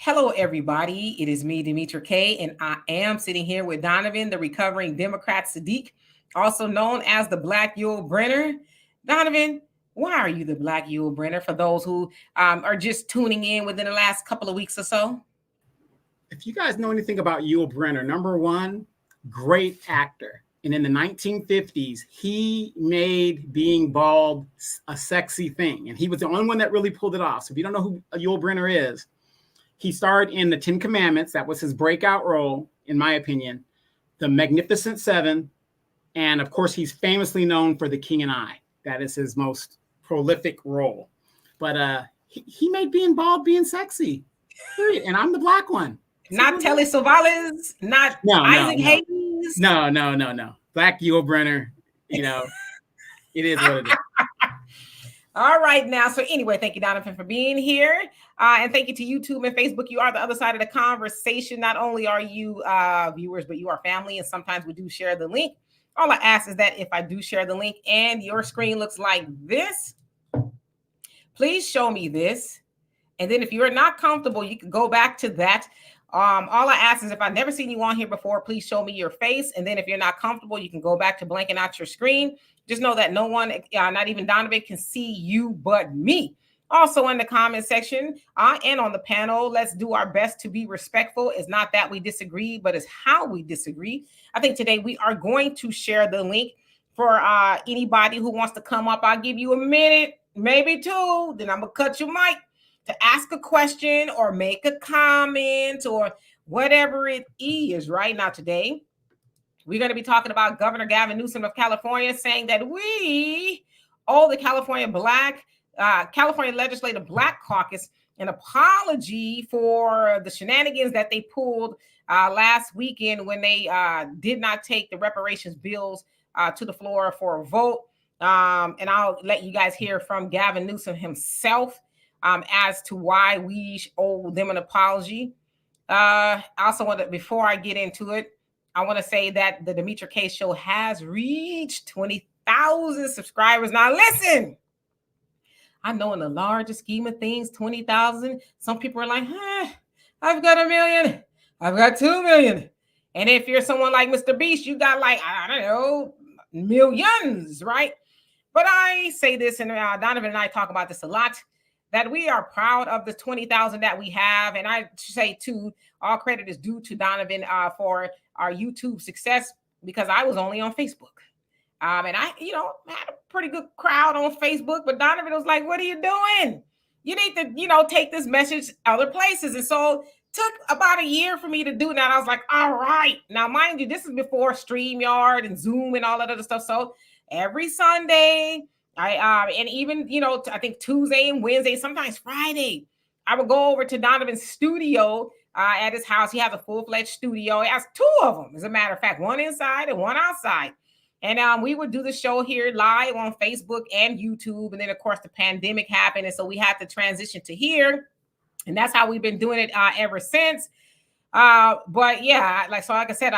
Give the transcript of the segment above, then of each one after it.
Hello, everybody. It is me, Demetra K, and I am sitting here with Donovan, the recovering Democrat Saadiq, also known as the Black Yul Brynner. Donovan, why are you the Black Yul Brynner for those who are just tuning in within the last couple of weeks or so? If you guys know anything about Yul Brynner, number one, great actor. And in the 1950s, he made being bald a sexy thing. And he was the only one that really pulled it off. So if you don't know who Yul Brynner is, he starred in the Ten Commandments. That was his breakout role, in my opinion. The Magnificent Seven. And of course, he's famously known for The King and I. That is his most prolific role. But he made being bald being sexy. Period. And I'm the black one. Not Telly Savalas, not Isaac Hayes. No. Black Yul Brynner, it is what it is. All right now. So anyway, thank you, Donovan, for being here. And thank you to YouTube and Facebook. You are the other side of the conversation. Not only are you viewers, but you are family. And sometimes we do share the link. All I ask is that if I do share the link and your screen looks like this, please show me this. And then if you're not comfortable, you can go back to that. All I ask is if I've never seen you on here before, please show me your face. And then if you're not comfortable, you can go back to blanking out your screen. Just know that no one, not even Donovan, can see you but me. Also in the comment section and on the panel, let's do our best to be respectful. It's not that we disagree, but it's how we disagree. I think today we are going to share the link for anybody who wants to come up. I'll give you a minute, maybe two, then I'm going to cut your mic to ask a question or make a comment or whatever it is. Right now today, we're going to be talking about Governor Gavin Newsom of California saying that we owe the California Legislative Black Caucus an apology for the shenanigans that they pulled last weekend when they did not take the reparations bills to the floor for a vote. And I'll let you guys hear from Gavin Newsom himself as to why we owe them an apology. I also want to, before I get into it, I want to say that the Demetra K Show has reached 20,000 subscribers. Now, listen, I know in the larger scheme of things, 20,000, some people are like, I've got 1 million. I've got 2 million. And if you're someone like Mr. Beast, you got like, I don't know, millions, right? But I say this, and Donovan and I talk about this a lot, that we are proud of the 20,000 that we have. And I say, too, all credit is due to Donovan for our YouTube success, because I was only on Facebook. And I, had a pretty good crowd on Facebook. But Donovan was like, what are you doing? You need to, take this message other places. And so took about a year for me to do that. I was like, all right. Now, mind you, this is before StreamYard and Zoom and all that other stuff. So every Sunday, and even, I think Tuesday and Wednesday, sometimes Friday, I would go over to Donovan's studio at his house. He has a full-fledged studio. He has 2 of them, as a matter of fact, one inside and one outside. And we would do the show here live on Facebook and YouTube. And then, of course, the pandemic happened. And so we had to transition to here. And that's how we've been doing it ever since. But yeah, like I said,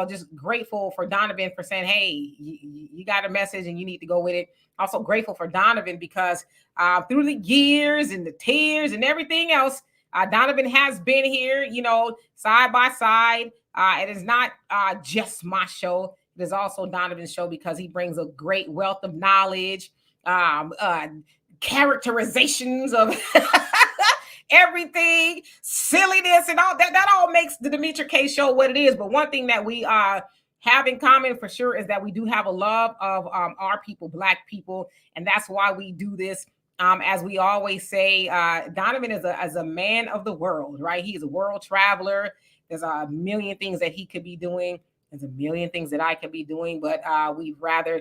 just grateful for Donovan for saying, hey, you got a message and you need to go with it. Also grateful for Donovan because through the years and the tears and everything else, Donovan has been here, side by side. It is not just my show. It is also Donovan's show because he brings a great wealth of knowledge, characterizations of everything, silliness, and all that. That all makes the Demetra K Show what it is. But one thing that we have in common for sure is that we do have a love of our people, Black people, and that's why we do this. As we always say, Donovan is a man of the world, right? He's a world traveler. There's a million things that he could be doing. There's a million things that I could be doing, but we'd rather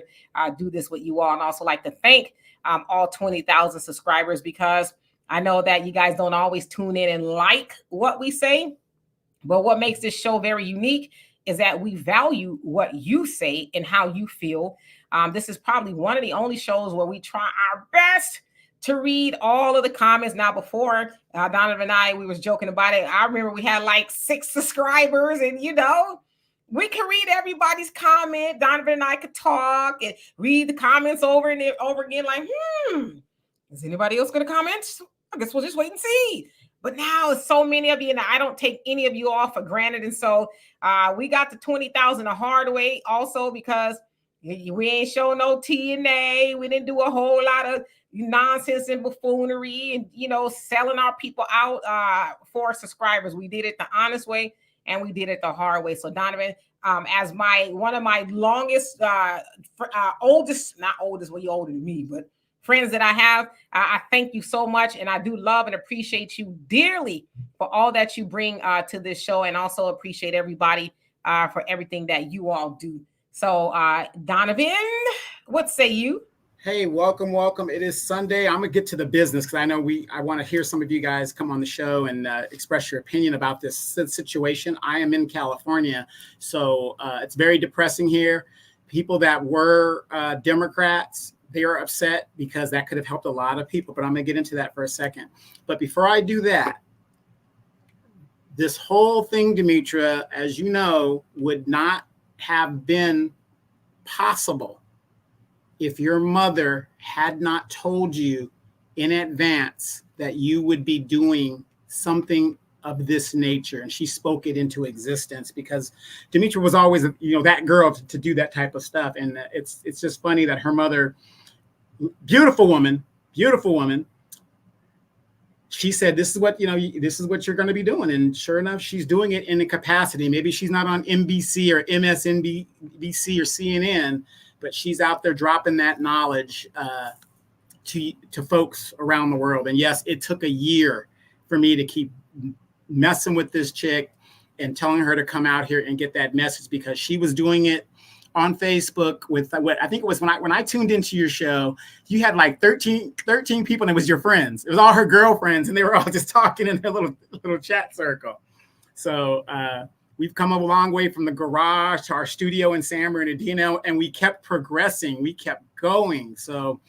do this with you all. And also like to thank all 20,000 subscribers, because I know that you guys don't always tune in and like what we say, but what makes this show very unique is that we value what you say and how you feel. This is probably one of the only shows where we try our best to read all of the comments. Now, before Donovan and I, we was joking about it. I remember we had like 6 subscribers, and we can read everybody's comment. Donovan and I could talk and read the comments over and over again. Like, is anybody else going to comment? I guess we'll just wait and see. But now it's so many of you, and I don't take any of you all for granted. And so we got the 20,000 the hard way also, because we ain't show no TNA. We didn't do a whole lot of nonsense and buffoonery and, you know, selling our people out for subscribers. We did it the honest way, and we did it the hard way. So Donovan, as one of my longest, oldest, not oldest, well, you're older than me, but friends that I have, I thank you so much, and I do love and appreciate you dearly for all that you bring to this show, and also appreciate everybody for everything that you all do. So Donovan, what say you? Hey, welcome. It is Sunday. I'm gonna get to the business because I know I want to hear some of you guys come on the show and express your opinion about this situation. I am in California, so it's very depressing here. People that were Democrats, they are upset because that could have helped a lot of people, but I'm gonna get into that for a second. But before I do that, this whole thing, Demetra, as you know, would not have been possible if your mother had not told you in advance that you would be doing something of this nature. And she spoke it into existence, because Demetra was always, you know, that girl to do that type of stuff. And it's just funny that her mother, beautiful woman, she said, this is what you're going to be doing. And sure enough, she's doing it in a capacity. Maybe she's not on NBC or MSNBC or CNN, but she's out there dropping that knowledge to folks around the world. And yes, it took a year for me to keep messing with this chick and telling her to come out here and get that message, because she was doing it on Facebook with what I think it was when I tuned into your show, you had like 13 people, and it was your friends. It was all her girlfriends, and they were all just talking in their little chat circle. So we've come a long way from the garage to our studio in San Bernardino, and we kept progressing. We kept going. So,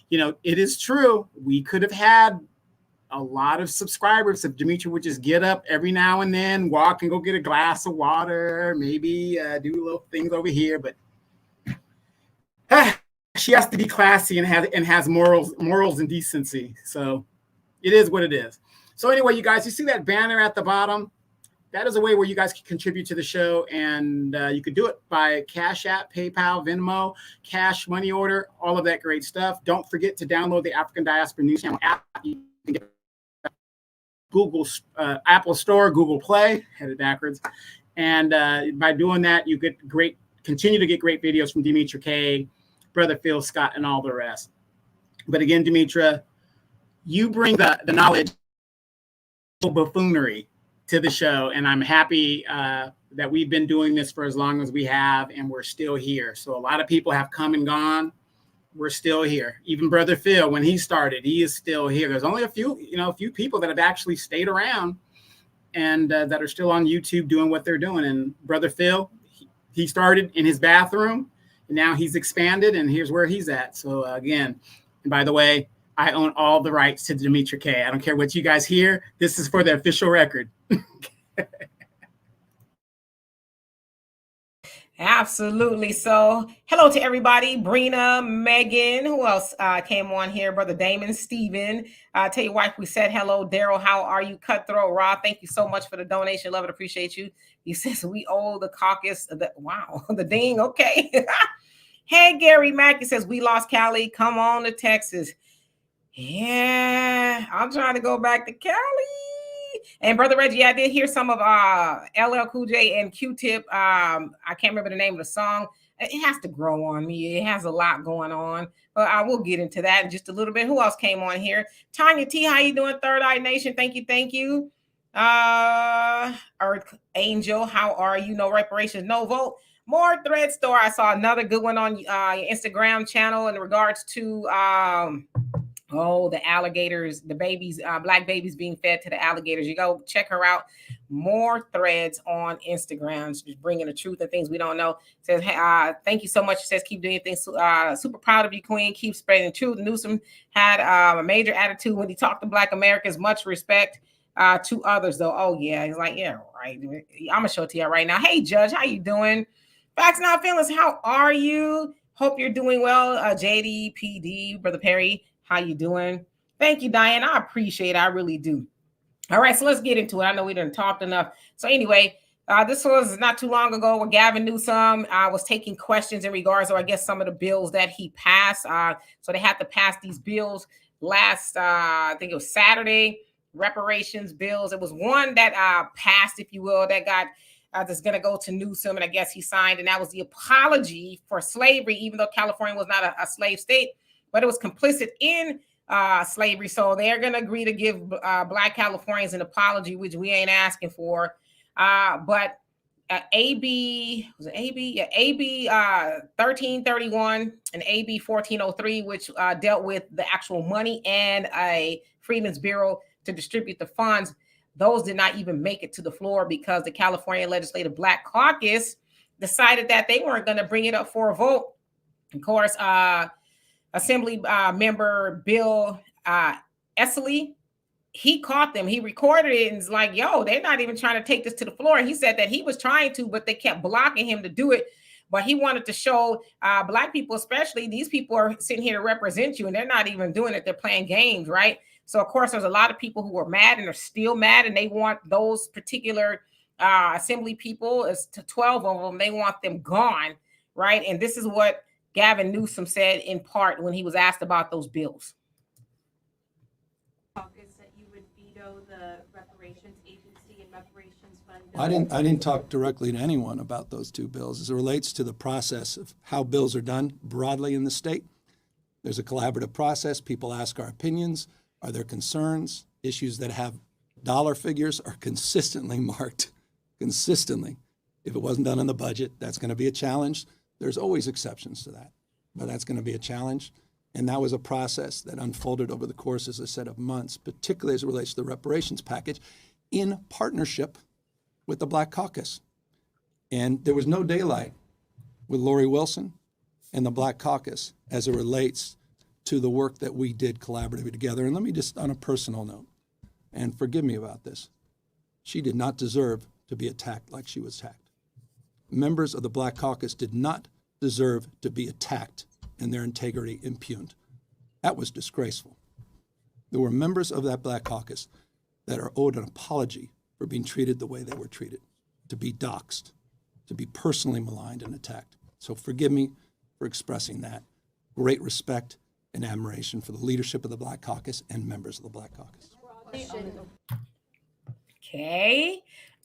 you know, it is true. We could have had a lot of subscribers if Demetra would just get up every now and then, walk and go get a glass of water, maybe do little things over here. But she has to be classy and has morals and decency. So it is what it is. So anyway, you guys, you see that banner at the bottom? That is a way where you guys can contribute to the show, and you could do it by Cash App, PayPal, Venmo, cash, money order, all of that great stuff. Don't forget to download the African Diaspora News Channel app. You can get Google, Apple Store, Google Play, had it backwards. And by doing that, you continue to get great videos from Demetra K, Brother Phil Scott, and all the rest. But again, Demetra, you bring the knowledge, buffoonery to the show, and I'm happy that we've been doing this for as long as we have, and we're still here. So a lot of people have come and gone. We're still here. Even Brother Phil, when he started, he is still here. There's only a few people that have actually stayed around and that are still on YouTube doing what they're doing. And Brother Phil, he started in his bathroom, and now he's expanded, and here's where he's at. So again, and by the way, I own all the rights to Demetra K. I don't care what you guys hear. This is for the official record. Absolutely. So hello to everybody. Brina, Megan, who else came on here? Brother Damon, Steven. Tell your wife we said hello. Daryl, how are you? Cutthroat Rob, thank you so much for the donation. Love it, appreciate you. He says we owe the caucus. Wow, the ding. Okay. Hey, Gary Mack, he says we lost Cali. Come on to Texas. Yeah, I'm trying to go back to Cali. And Brother Reggie, I did hear some of LL Cool J and Q-Tip. I can't remember the name of the song. It has to grow on me. It has a lot going on. But I will get into that in just a little bit. Who else came on here? Tanya T, how you doing? Third Eye Nation, thank you. Earth Angel, how are you? No reparations, no vote. More Thread Store. I saw another good one on your Instagram channel in regards to the alligators, the babies, black babies being fed to the alligators. You go check her out. More threads on Instagram. She's bringing the truth and things we don't know. Says, hey, thank you so much. She says, keep doing things. Super proud of you, Queen. Keep spreading the truth. Newsom had a major attitude when he talked to Black Americans. Much respect to others, though. Oh, yeah. He's like, yeah, right. I'm going to show it to you right now. Hey, Judge, how you doing? Facts Not Feelings, how are you? Hope you're doing well. JD, PD, Brother Perry, how you doing? Thank you, Diane. I appreciate it. I really do. All right, so let's get into it. I know we didn't talk enough. So anyway, this was not too long ago where Gavin Newsom was taking questions in regards to, I guess, some of the bills that he passed. So they had to pass these bills last, I think it was Saturday, reparations bills. It was one that passed, if you will, that got that's going to go to Newsom, and I guess he signed, and that was the apology for slavery, even though California was not a slave state, but it was complicit in slavery. So they're going to agree to give Black Californians an apology, which we ain't asking for. But AB 1331 and AB 1403, which dealt with the actual money and a Freedmen's Bureau to distribute the funds, those did not even make it to the floor because the California Legislative Black Caucus decided that they weren't going to bring it up for a vote. Of course, Assembly member Bill Essley, he caught them. He recorded it and is like, yo, they're not even trying to take this to the floor. He said that he was trying to, but they kept blocking him to do it. But he wanted to show Black people, especially, these people are sitting here to represent you, and they're not even doing it. They're playing games, right? So, of course, there's a lot of people who are mad and are still mad, and they want those particular Assembly people, it's to 12 of them, they want them gone, right? And this is what Gavin Newsom said in part when he was asked about those bills. Caucus that you would veto the reparations agency and reparations fund bill. I didn't talk directly to anyone about those two bills. As it relates to the process of how bills are done broadly in the state, there's a collaborative process. People ask our opinions. Are there concerns? Issues that have dollar figures are consistently marked, consistently. If it wasn't done in the budget, that's going to be a challenge. There's always exceptions to that, but that's going to be a challenge. And that was a process that unfolded over the course, as I said, of months, particularly as it relates to the reparations package, in partnership with the Black Caucus. And there was no daylight with Lori Wilson and the Black Caucus as it relates to the work that we did collaboratively together. And let me just, on a personal note, and forgive me about this, she did not deserve to be attacked like she was attacked. Members of the Black Caucus did not deserve to be attacked and their integrity impugned. That was disgraceful. There were members of that Black Caucus that are owed an apology for being treated the way they were treated, to be doxxed, to be personally maligned and attacked. So forgive me for expressing that. Great respect and admiration for the leadership of the Black Caucus and members of the Black Caucus. Okay,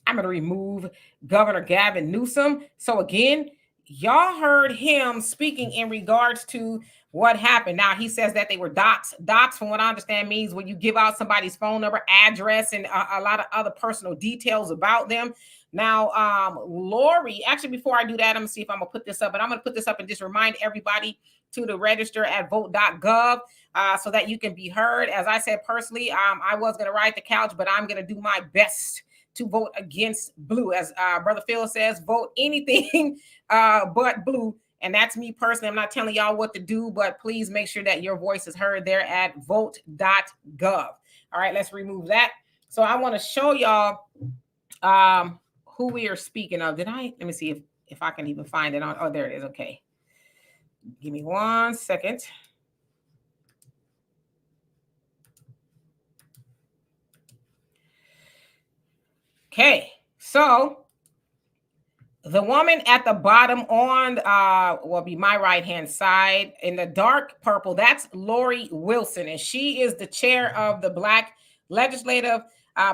I'm going to remove Governor Gavin Newsom. So again, y'all heard him speaking in regards to what happened. Now, he says that they were doxxed. Doxxed, from what I understand, means when you give out somebody's phone number, address, and a lot of other personal details about them. Now, Lori, actually, before I do that, I'm going to see if I'm going to put this up. But I'm going to put this up and just remind everybody to register at vote.gov so that you can be heard. As I said personally, I was going to ride the couch, but I'm going to do my best to vote against blue. As Brother Phil says, vote anything but blue. And that's me personally. I'm not telling y'all what to do, but please make sure that your voice is heard there at vote.gov. All right, let's remove that. So I want to show y'all who we are speaking of. Let me see if I can even find it on. Oh, there it is. Okay. Give me 1 second. Okay, so the woman at the bottom on will be my right-hand side in the dark purple, that's Lori Wilson, and she is the chair of the Black Legislative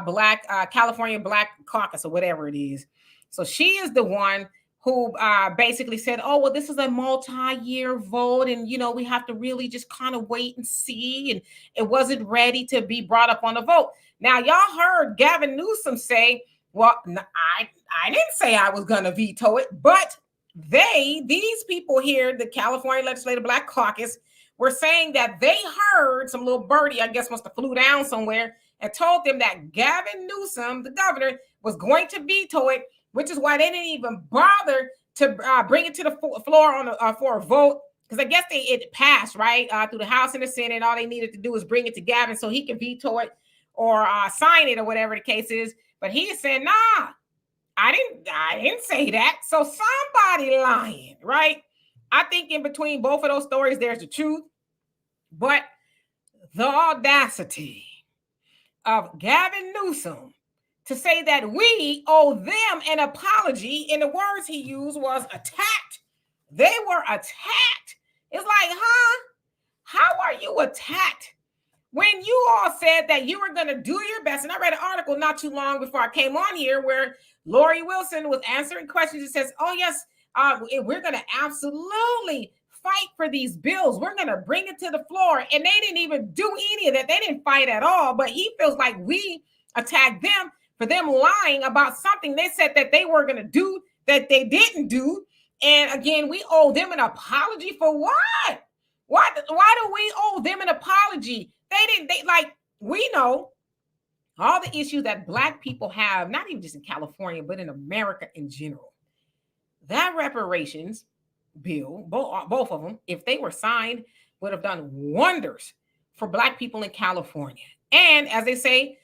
Black California Black Caucus, or whatever it is. So she is the one who basically said, oh, well, this is a multi-year vote, and, you know, we have to really just kind of wait and see, and it wasn't ready to be brought up on the vote. Now, y'all heard Gavin Newsom say, well, I didn't say I was going to veto it, but these people here, the California Legislative Black Caucus, were saying that they heard some little birdie, I guess, must have flew down somewhere and told them that Gavin Newsom, the governor, was going to veto it, which is why they didn't even bother to bring it to the floor on for a vote, because I guess it passed, right, through the House and the Senate. All they needed to do was bring it to Gavin so he can veto it or sign it or whatever the case is. But he is saying, nah, I didn't say that. So somebody lying, right? I think in between both of those stories, there's the truth. But the audacity of Gavin Newsom to say that we owe them an apology, and the words he used was attacked. They were attacked. It's like, huh? How are you attacked? When you all said that you were going to do your best, and I read an article not too long before I came on here where Lori Wilson was answering questions. It says, oh, yes, we're going to absolutely fight for these bills. We're going to bring it to the floor. And they didn't even do any of that. They didn't fight at all. But he feels like we attacked them for them lying about something they said that they were going to do that they didn't do. And again, we owe them an apology for what? Why do we owe them an apology? We know all the issues that Black people have, not even just in California, but in America in general. That reparations bill, both of them, if they were signed, would have done wonders for Black people in California. And as they say,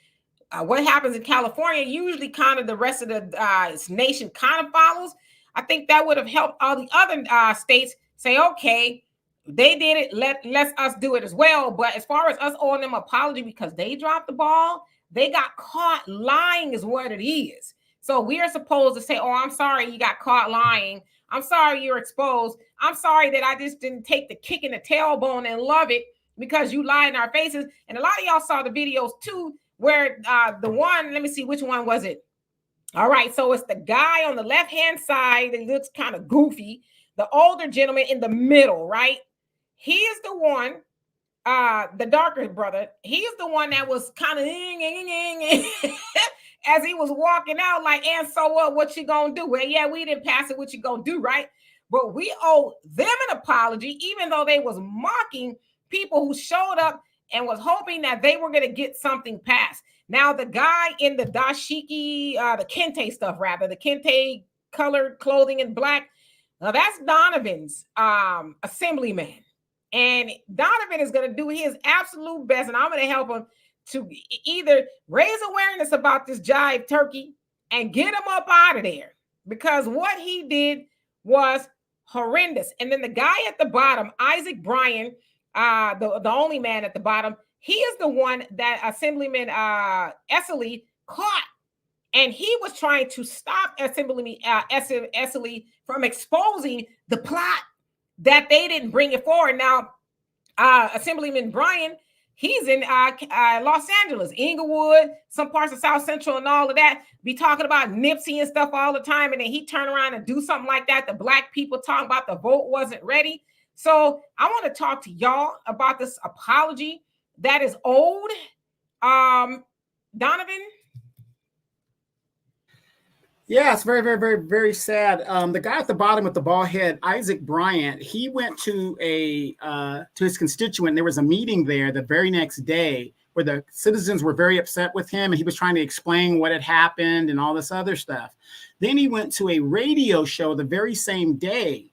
what happens in California, usually kind of the rest of the nation kind of follows. I think that would have helped all the other states say, okay, they did it, let's us do it as well. But as far as us owing them apology because they dropped the ball, they got caught lying is what it is. So we are supposed to say, oh, I'm sorry you got caught lying. I'm sorry you're exposed. I'm sorry that I just didn't take the kick in the tailbone and love it because you lied in our faces. And a lot of y'all saw the videos too, where the one, let me see, which one was it? All right, so it's the guy on the left-hand side that looks kind of goofy, the older gentleman in the middle, right? He is the one, the darker brother. He is the one that was kind of as he was walking out, like, and so what you gonna do? Well, yeah, we didn't pass it. What you gonna do, right? But we owe them an apology, even though they was mocking people who showed up and was hoping that they were gonna get something passed. Now, the guy in the dashiki, the kente stuff, rather, the kente colored clothing in black, now that's Donovan's assemblyman. And Donovan is going to do his absolute best, and I'm going to help him to either raise awareness about this jive turkey and get him up out of there, because what he did was horrendous. And then the guy at the bottom, Isaac Bryan, the only man at the bottom, he is the one that Assemblyman Esseley caught. And he was trying to stop Assemblyman Esseley from exposing the plot that they didn't bring it forward. Now, Assemblyman Bryan, he's in Los Angeles, Inglewood, some parts of South Central and all of that, be talking about Nipsey and stuff all the time. And then he turn around and do something like that. The Black people talking about the vote wasn't ready. So I want to talk to y'all about this apology that is owed. Donovan? Yeah, it's very, very, very, very sad. The guy at the bottom with the bald head, Isaac Bryant, he went to his constituent. There was a meeting there the very next day where the citizens were very upset with him, and he was trying to explain what had happened and all this other stuff. Then he went to a radio show the very same day,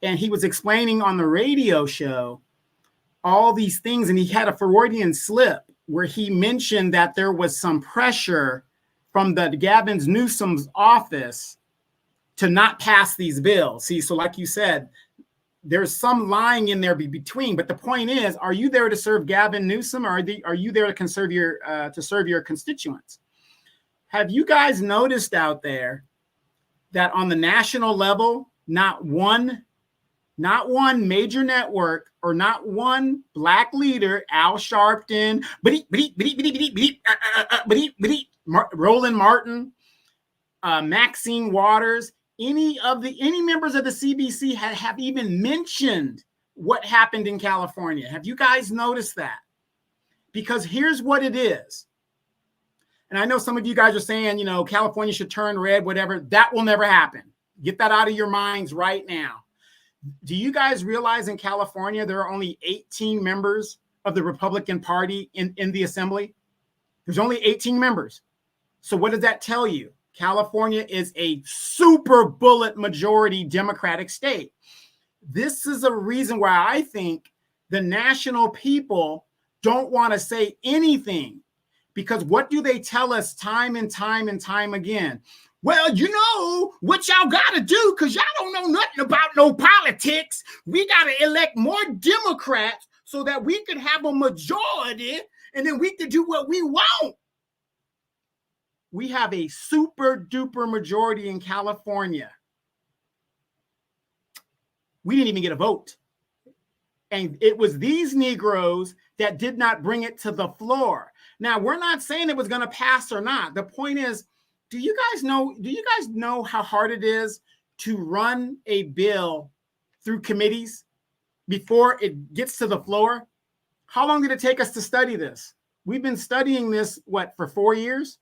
and he was explaining on the radio show all these things, and he had a Freudian slip where he mentioned that there was some pressure from the Gavin Newsom's office to not pass these bills. See, so like you said, there's some lying in there between. But the point is, are you there to serve Gavin Newsom, or are you there to serve your constituents? Have you guys noticed out there that on the national level, not one major network or not one Black leader, Al Sharpton, Roland Martin, Maxine Waters, any members of the CBC have even mentioned what happened in California? Have you guys noticed that? Because here's what it is. And I know some of you guys are saying, California should turn red, whatever. That will never happen. Get that out of your minds right now. Do you guys realize in California, there are only 18 members of the Republican Party in the assembly? There's only 18 members. So what does that tell you? California is a super bullet majority Democratic state. This is a reason why I think the national people don't want to say anything, because what do they tell us time and time and time again? Well, what y'all got to do, because y'all don't know nothing about no politics. We got to elect more Democrats so that we can have a majority, and then we can do what we want. we have a super duper majority in California. We didn't even get a vote. And it was these Negroes that did not bring it to the floor. Now, we're not saying it was going to pass or not. The point is, do you guys know how hard it is to run a bill through committees before it gets to the floor? How long did it take us to study this? We've been studying this, for 4 years?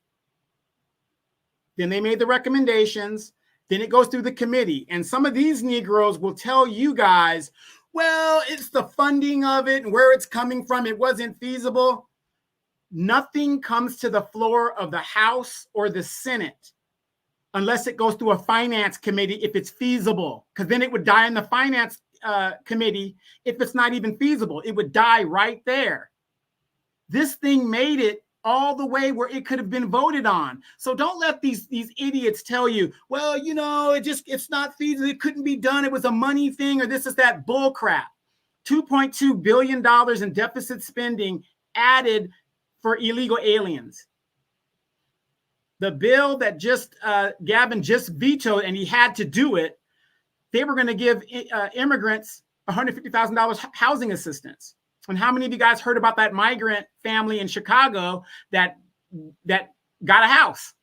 Then they made the recommendations. Then it goes through the committee. And some of these Negroes will tell you guys, well, it's the funding of it and where it's coming from. It wasn't feasible. Nothing comes to the floor of the House or the Senate unless it goes through a finance committee if it's feasible, because then it would die in the finance committee if it's not even feasible. It would die right there. This thing made it all the way where it could have been voted on. So don't let these idiots tell you, well, it's not feasible. It couldn't be done. It was a money thing, or this is that bull crap. $2.2 billion in deficit spending added for illegal aliens. The bill that Gavin just vetoed, and he had to do it, they were going to give immigrants $150,000 housing assistance. And how many of you guys heard about that migrant family in Chicago that got a house?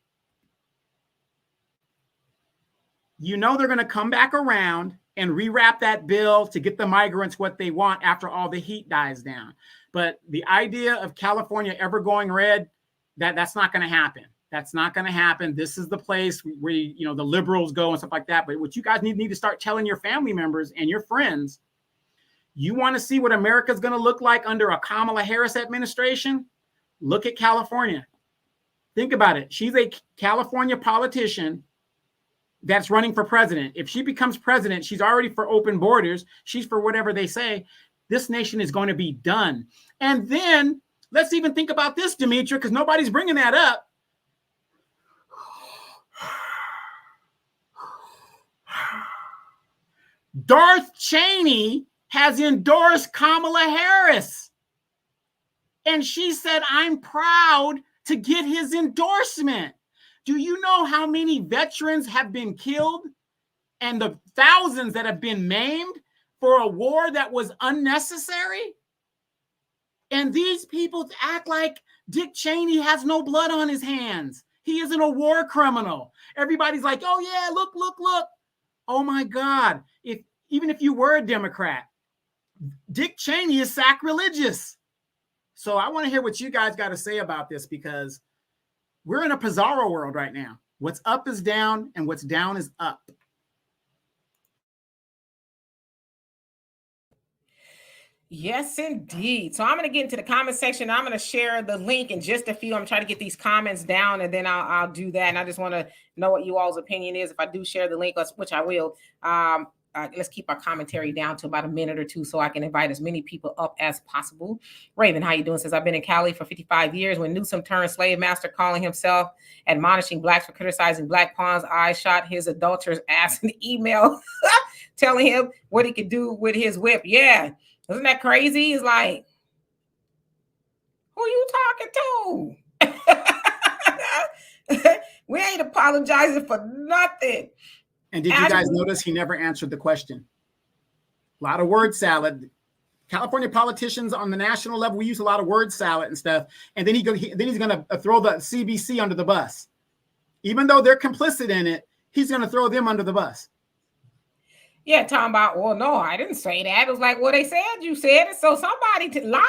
They're going to come back around and rewrap that bill to get the migrants what they want after all the heat dies down. But the idea of California ever going red, that's not going to happen. That's not going to happen. This is the place where the liberals go and stuff like that. But what you guys need to start telling your family members and your friends, you want to see what America's going to look like under a Kamala Harris administration? Look at California. Think about it. She's a California politician that's running for president. If she becomes president, she's already for open borders. She's for whatever they say. This nation is going to be done. And then let's even think about this, Demetria, because nobody's bringing that up. Darth Cheney has endorsed Kamala Harris. And she said, I'm proud to get his endorsement. Do you know how many veterans have been killed and the thousands that have been maimed for a war that was unnecessary? And these people act like Dick Cheney has no blood on his hands. He isn't a war criminal. Everybody's like, oh yeah, look. Oh my God. Even if you were a Democrat, Dick Cheney is sacrilegious. So I want to hear what you guys got to say about this, because we're in a Pizarro world right now. What's up is down and what's down is up. Yes, indeed. So I'm going to get into the comment section. I'm going to share the link in just a few. I'm trying to get these comments down, and then I'll do that. And I just want to know what you all's opinion is. If I do share the link, which I will, let's keep our commentary down to about a minute or two so I can invite as many people up as possible. Raven, how you doing? Says, I've been in Cali for 55 years. When Newsom turned slave master, calling himself admonishing blacks for criticizing black pawns, I shot his adulterous ass an email telling him what he could do with his whip. Yeah. Isn't that crazy? He's like, who you talking to? We ain't apologizing for nothing. And did you guys notice he never answered the question? A lot of word salad. California politicians on the national level, we use a lot of word salad and stuff. And then he's going to throw the CBC under the bus. Even though they're complicit in it, he's going to throw them under the bus. Yeah, talking about, well, no, I didn't say that. It was like, well, they said you said it. So somebody lying.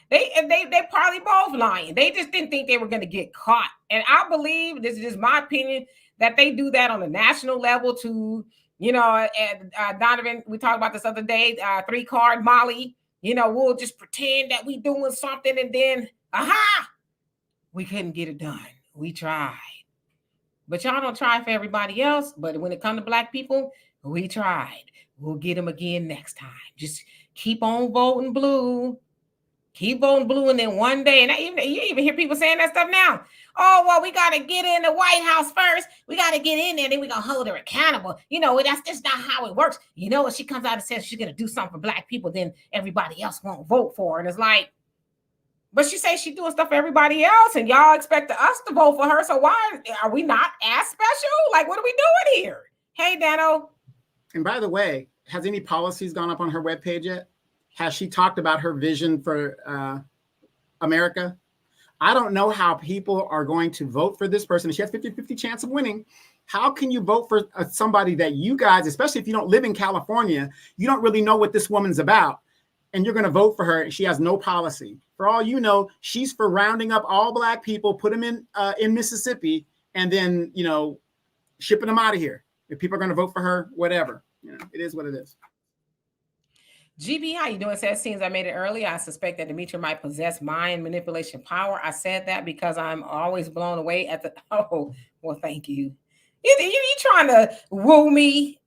They probably both lying. They just didn't think they were going to get caught. And I believe, this is just my opinion, that they do that on a national level too. And Donovan, we talked about this other day, 3-card Molly, we'll just pretend that we doing something and then, we couldn't get it done. We tried. But y'all don't try for everybody else. But when it comes to black people, we tried. We'll get them again next time. Just keep on voting blue. Keep voting blue. And then one day, and you even hear people saying that stuff now. Oh, well, we got to get in the White House first. We got to get in there. Then we're going to hold her accountable. That's just not how it works. If she comes out and says she's going to do something for black people, then everybody else won't vote for her. And it's like, But she says she's doing stuff for everybody else, and y'all expect us to vote for her. So why are we not as special? Like, what are we doing here? Hey, Dano. And by the way, has any policies gone up on her webpage yet? Has she talked about her vision for America? I don't know how people are going to vote for this person. She has 50-50 chance of winning. How can you vote for somebody that you guys, especially if you don't live in California, you don't really know what this woman's about, and you're going to vote for her and she has no policy? For all you know, she's for rounding up all Black people, put them in Mississippi, and then, you know, shipping them out of here. If people are going to vote for her, whatever. You know, it is what it is. GB, how you doing? Says, seems I made it early. I suspect that Demetria might possess mind manipulation power. I said that because I'm always blown away at the. Oh, well, thank you. You trying to woo me?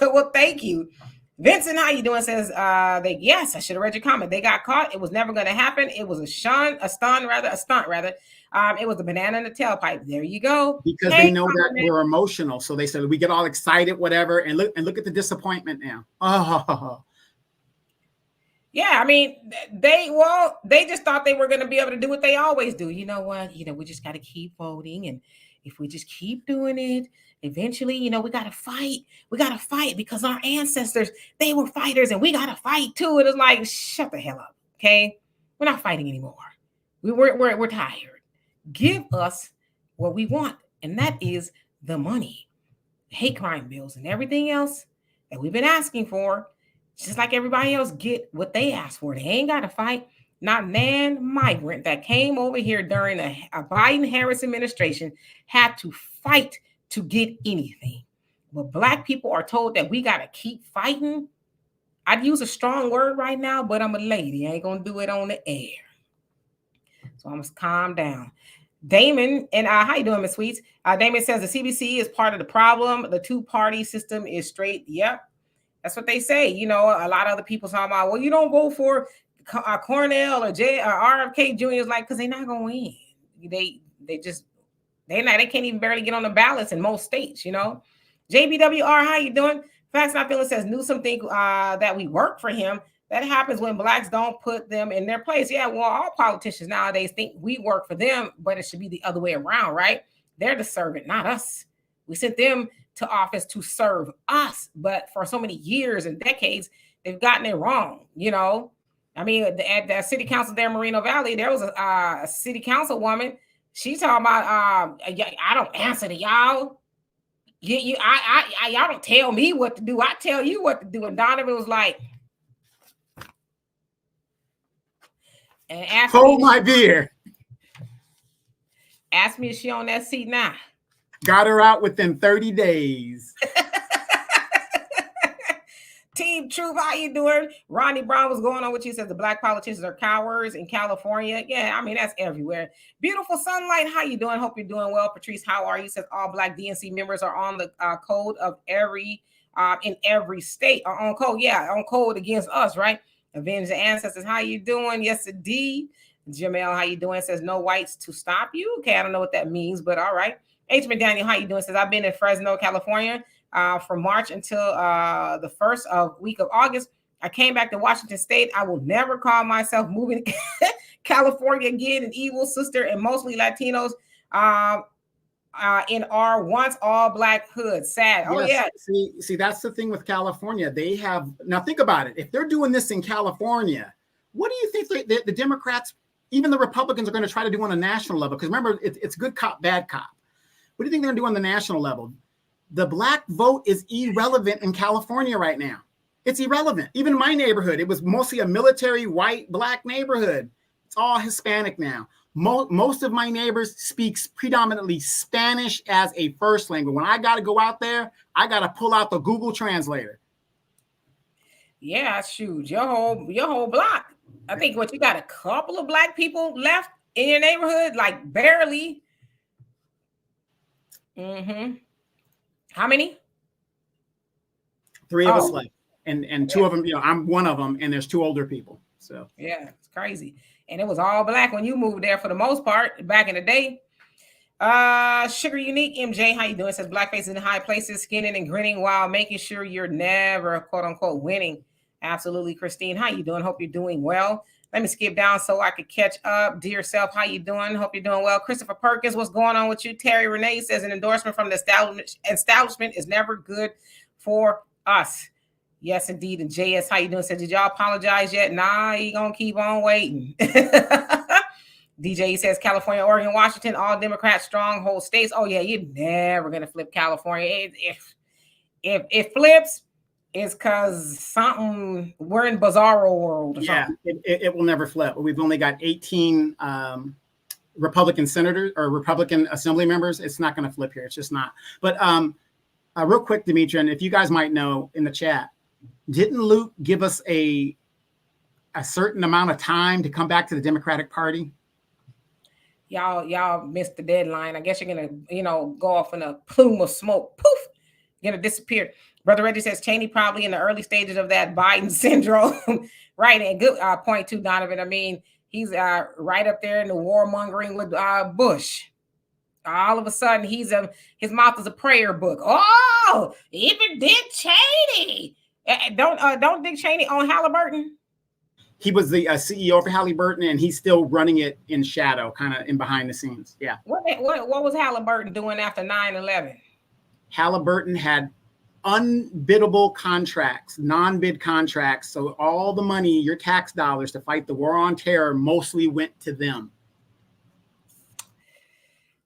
Well, thank you. Vincent, how you doing? Says, yes, I should have read your comment. They got caught. It was never going to happen. It was a stunt. It was a banana in the tailpipe. There you go. Because they know that we're emotional, so they said we get all excited, whatever, and look at the disappointment now. Oh, yeah. I mean, they just thought they were going to be able to do what they always do. You know what? We just got to keep voting, and if we just keep doing it, eventually, we got to fight. We got to fight because our ancestors, they were fighters, and we got to fight too. And it's like, shut the hell up, okay? We're not fighting anymore. We're tired. Give us what we want, and that is the money, hate crime bills, and everything else that we've been asking for. Just like everybody else, get what they asked for. They ain't got to fight. Not nan migrant that came over here during a Biden-Harris administration had to fight to get anything. But Black people are told that we got to keep fighting. I'd use a strong word right now, but I'm a lady. I ain't going to do it on the air. So I must calm down. Damon, and how you doing, Ms. Sweets? Damon says the CBC is part of the problem. The two-party system is straight. Yep. That's what they say. A lot of other people talking about, well, you don't vote for Cornell or RFK Jr. is like, because they're not going to win. They can't even barely get on the ballots in most states, JBWR, how you doing? Facts Not Feeling says Newsom think that we work for him. That happens when Blacks don't put them in their place. Yeah, well, all politicians nowadays think we work for them, but it should be the other way around, right? They're the servant, not us. We sent them to office to serve us, but for so many years and decades, they've gotten it wrong, I mean, at the city council there in Moreno Valley, there was a city council woman. She talking about, I don't answer to y'all. Y'all don't tell me what to do. I tell you what to do. And Donovan was like, and hold my beer. Ask me if she on that seat now. Got her out within 30 days. Team Truth, how you doing? Ronnie Brown was going on with you. Says the Black politicians are cowards in California. Yeah, I mean, that's everywhere. Beautiful Sunlight, how you doing? Hope you're doing well. Patrice, how are you? Says all Black DNC members are on the code of in every state. Are on code. Yeah, on code against us, right? Avenge the ancestors. How you doing? Yes, indeed. Jamel, how you doing? Says no whites to stop you. Okay, I don't know what that means, but all right. H. McDaniel, how you doing? Says I've been in Fresno, California from March until the first week of August. I came back to Washington State. I will never call myself moving to California again. An evil sister and mostly Latinos in our once all Black hood. Sad. Oh, yes. yeah. See, that's the thing with California. They have, now think about it. If they're doing this in California, what do you think the Democrats, even the Republicans, are going to try to do on a national level? Because remember, it's good cop, bad cop. What do you think they're going to do on the national level? The Black vote is irrelevant in California right now. It's irrelevant. Even in my neighborhood, it was mostly a military white Black neighborhood. It's all Hispanic now. Most of my neighbors speaks predominantly Spanish as a first language. When I got to go out there, I got to pull out the Google Translator. Yeah, shoot, your whole block. I think you got a couple of Black people left in your neighborhood, like barely. Mm-hmm. How many? 3 of us left, and 2 of them. I'm one of them, and there's 2 older people. So yeah, it's crazy. And it was all Black when you moved there for the most part back in the day. Sugar Unique MJ, how you doing? Says blackface in high places, skinning and grinning while making sure you're never quote unquote winning. Absolutely, Christine. How you doing? Hope you're doing well. Let me skip down so I could catch up. Dear self, how you doing? Hope you're doing well. Christopher Perkins, what's going on with you? Terry Renee says an endorsement from the establishment is never good for us. Yes, indeed. And JS, how you doing? Said, did y'all apologize yet? Nah, you gonna keep on waiting. DJ says California, Oregon, Washington, all Democrat stronghold states. Oh yeah, you're never gonna flip California. If it flips, it's because something, we're in bizarro world. Or something. It will never flip. We've only got 18 Republican senators or Republican assembly members. It's not going to flip here. It's just not. But real quick, Dimitri, and if you guys might know in the chat, didn't Luke give us a certain amount of time to come back to the Democratic Party? Y'all missed the deadline. I guess you're gonna, go off in a plume of smoke. Poof, you're gonna disappear. Brother Reggie says Cheney probably in the early stages of that Biden syndrome. Right, and good point too, Donovan. I mean, he's right up there in the warmongering with Bush. All of a sudden, his mouth is a prayer book. Oh, even Dick Cheney. Don't Dick Cheney own Halliburton? He was the CEO for Halliburton, and he's still running it in shadow, kind of in behind the scenes. Yeah. What was Halliburton doing after 9/11? Halliburton had unbiddable contracts, non-bid contracts. So all the money, your tax dollars to fight the war on terror, mostly went to them.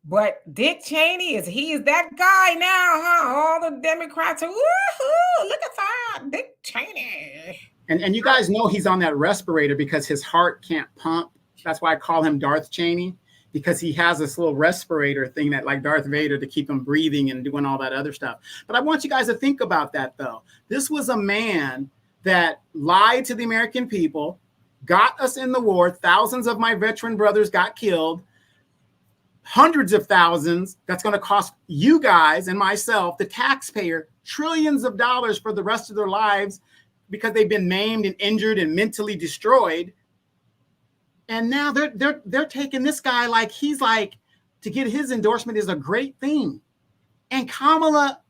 But Dick Cheney is that guy now, huh? All the Democrats are, woohoo, look at that, Dick Cheney. And you guys know he's on that respirator because his heart can't pump. That's why I call him Darth Cheney, because he has this little respirator thing that like Darth Vader to keep him breathing and doing all that other stuff. But I want you guys to think about that, though. This was a man that lied to the American people, got us in the war. Thousands of my veteran brothers got killed. Hundreds of thousands. That's going to cost you guys and myself, the taxpayer, trillions of dollars for the rest of their lives because they've been maimed and injured and mentally destroyed. And now they're taking this guy like he's like, to get his endorsement is a great thing. And Kamala,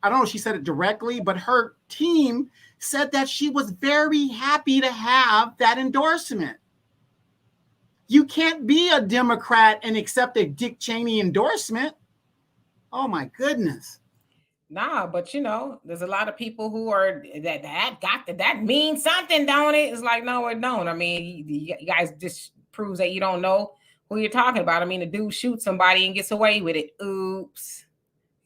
I don't know if she said it directly, but her team said that she was very happy to have that endorsement. You can't be a Democrat and accept a Dick Cheney endorsement. Oh my goodness. Nah, but there's a lot of people who are that means something, don't it? It's like, no, it don't. I mean, you guys just proves that you don't know who you're talking about. I mean, the dude shoots somebody and gets away with it. Oops.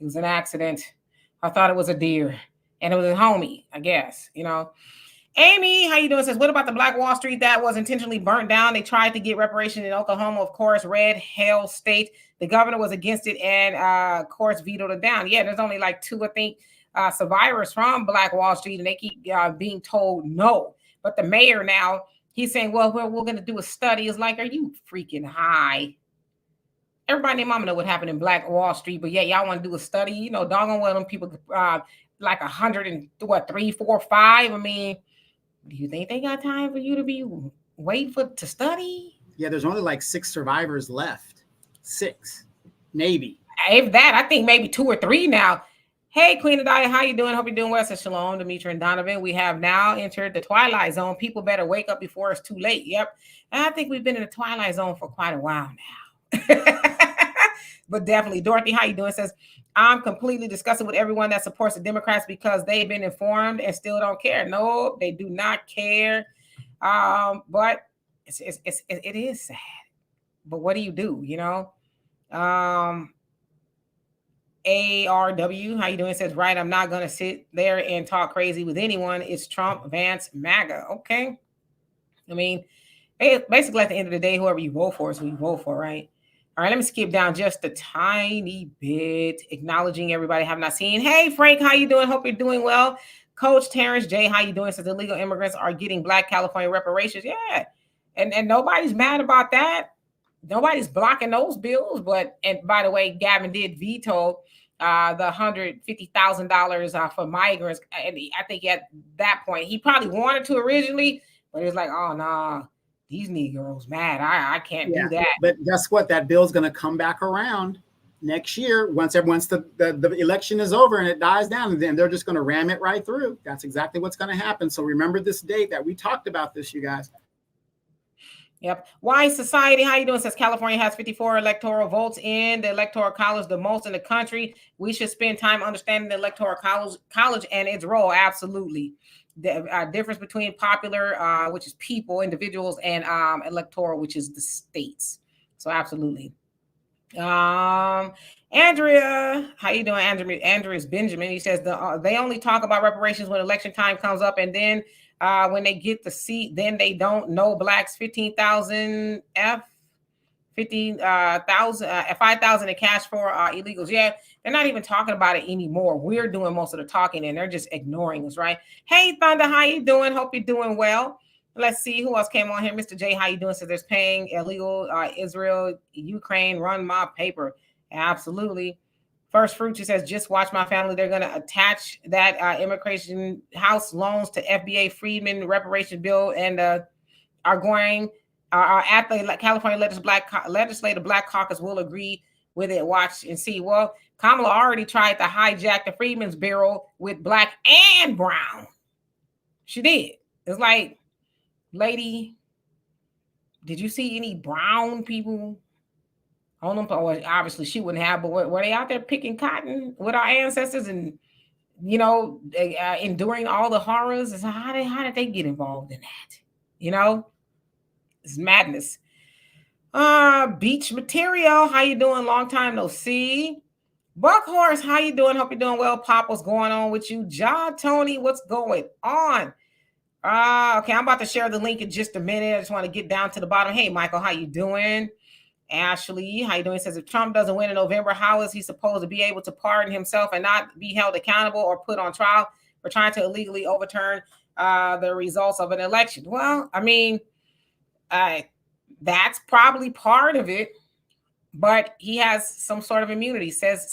It was an accident. I thought it was a deer. And it was a homie, I guess, Amy, how you doing? Says, what about the Black Wall Street that was intentionally burnt down? They tried to get reparations in Oklahoma, of course, red hell state. The governor was against it and, of course, vetoed it down. Yeah, there's only like 2, I think, survivors from Black Wall Street, and they keep being told no. But the mayor now, he's saying, well, we're going to do a study. It's like, are you freaking high? Everybody and mama know what happened in Black Wall Street, but yeah, y'all want to do a study? Doggone well, them people like 103, 4, 5. I mean, do you think they got time for you to be waiting to study? Yeah, there's only like 6 survivors left. 6, maybe. If that, I think maybe 2 or 3 now. Hey, Queen Adia, how you doing? Hope you're doing well. Says Shalom, Demetri and Donovan. We have now entered the twilight zone. People better wake up before it's too late. Yep. And I think we've been in the twilight zone for quite a while now. But definitely, Dorothy, how you doing? Says, I'm completely disgusted with everyone that supports the Democrats because they've been informed and still don't care. No, they do not care. But it is sad. But what do you do? ARW, how you doing? Says, right, I'm not going to sit there and talk crazy with anyone. It's Trump, Vance, MAGA. Okay. I mean, basically at the end of the day, whoever you vote for is who you vote for, right? All right, let me skip down just a tiny bit, acknowledging everybody I have not seen. Hey, Frank, how you doing? Hope you're doing well. Coach Terrence J, how you doing? Says illegal immigrants are getting Black California reparations. Yeah, and nobody's mad about that. Nobody's blocking those bills. And by the way, Gavin did veto the $150,000 for migrants. And I think at that point, he probably wanted to originally, but he was like, oh, no. These Negroes mad. I can't do that. But guess what? That bill's going to come back around next year once the election is over and it dies down. And then they're just going to ram it right through. That's exactly what's going to happen. So remember this date that we talked about this, you guys. Yep. Why society? How you doing? Says California has 54 electoral votes in the electoral college, the most in the country. We should spend time understanding the electoral college and its role. Absolutely. The difference between popular, which is people, individuals, and electoral, which is the states. So absolutely. Andrea, how you doing? Andrea's Benjamin. He says they only talk about reparations when election time comes up, and then when they get the seat, then they don't know blacks 15,000 15,000 5,000 in cash for illegals. Yeah, they're not even talking about it anymore. We're doing most of the talking, and they're just ignoring us, right? Hey, Thunder, how you doing? Hope you're doing well. Let's see who else came on here. Mr. J, how you doing? Says there's paying illegal Israel, Ukraine, run my paper. Absolutely. First Fruit, she says, just watch my family. They're going to attach that immigration house loans to FBA Freedmen reparation bill and are going at the California Legislative Black Caucus will agree with it. Watch and see. Well, Kamala already tried to hijack the Freedmen's Bureau with black and brown. She did. It's like, lady, did you see any brown people on them? Well, obviously she wouldn't have, but were they out there picking cotton with our ancestors and, you know, enduring all the horrors? So how did they get involved in that? You know, it's madness. Beach Material, how you doing? Long time no see. Buckhorse, how you doing? Hope you're doing well. Pop, what's going on with you? Tony, what's going on? Okay, I'm about to share the link in just a minute. I just want to get down to the bottom. Hey, Michael, how you doing? Ashley, how you doing? Says if Trump doesn't win in November, how is he supposed to be able to pardon himself and not be held accountable or put on trial for trying to illegally overturn the results of an election? Well, I mean, that's probably part of it, but he has some sort of immunity. Says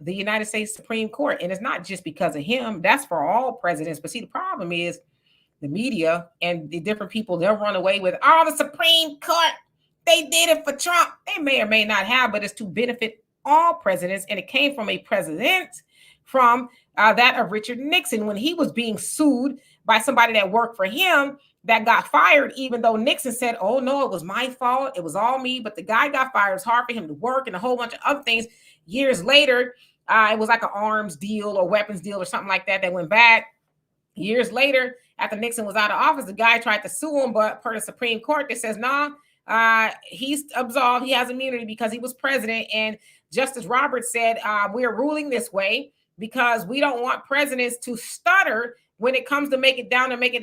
the United States Supreme Court. And it's not just because of him. That's for all presidents. But see, the problem is the media and the different people, they'll run away with, the Supreme Court, they did it for Trump. They may or may not have, but it's to benefit all presidents. And it came from a president from that of Richard Nixon when he was being sued by somebody that worked for him that got fired, even though Nixon said, oh, no, it was my fault. It was all me. But the guy got fired. It was hard for him to work and a whole bunch of other things. Years later, it was like an arms deal or weapons deal or something like that that went bad. Years later, after Nixon was out of office, the guy tried to sue him, but per the Supreme Court, they says, he's absolved. He has immunity because he was president. And Justice Roberts said, we're ruling this way because we don't want presidents to stutter when it comes to making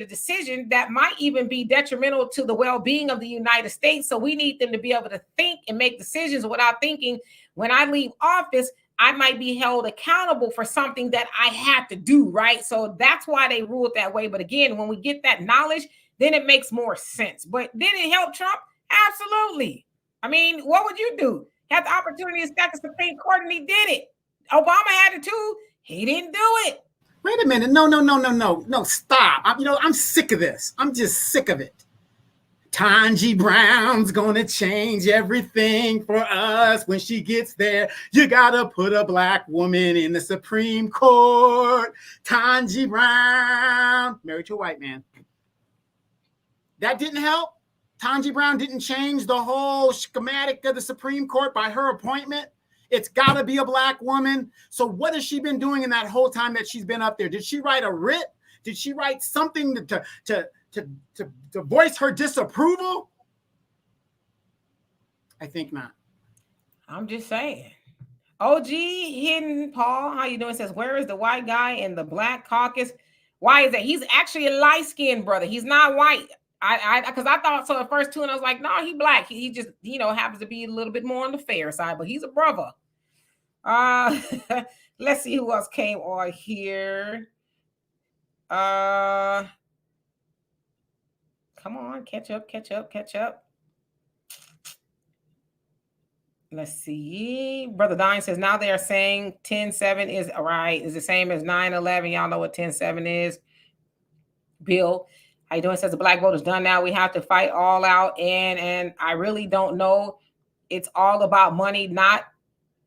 a decision that might even be detrimental to the well-being of the United States. So we need them to be able to think and make decisions without thinking, when I leave office, I might be held accountable for something that I had to do, right? So that's why they ruled that way. But again, when we get that knowledge, then it makes more sense. But did it help Trump? Absolutely. I mean, what would you do? Had the opportunity to stack the Supreme Court and he did it. Obama had it too. He didn't do it. Wait a minute. No, stop. I'm sick of this. I'm just sick of it. Tanji Brown's gonna change everything for us when she gets there. You gotta put a black woman in the Supreme Court. Tanji Brown, married to a white man. That didn't help. Tanji Brown didn't change the whole schematic of the Supreme Court by her appointment. It's gotta be a black woman. So what has she been doing in that whole time that she's been up there? Did she write a writ? Did she write something to voice her disapproval? I think not. I'm just saying. OG Hidden Paul, how you doing? Says, where is the white guy in the Black Caucus? Why is that? He's actually a light-skinned brother. He's not white. Because I thought so at first too, and I was like, no, he black. He just, happens to be a little bit more on the fair side, but he's a brother. Let's see who else came on here. Come on, catch up. Let's see. Brother Dine says, now they are saying 10-7 is the same as 9-11. Y'all know what 10-7 is. Bill, how you doing? Says the black vote is done now. We have to fight all out. And I really don't know. It's all about money, not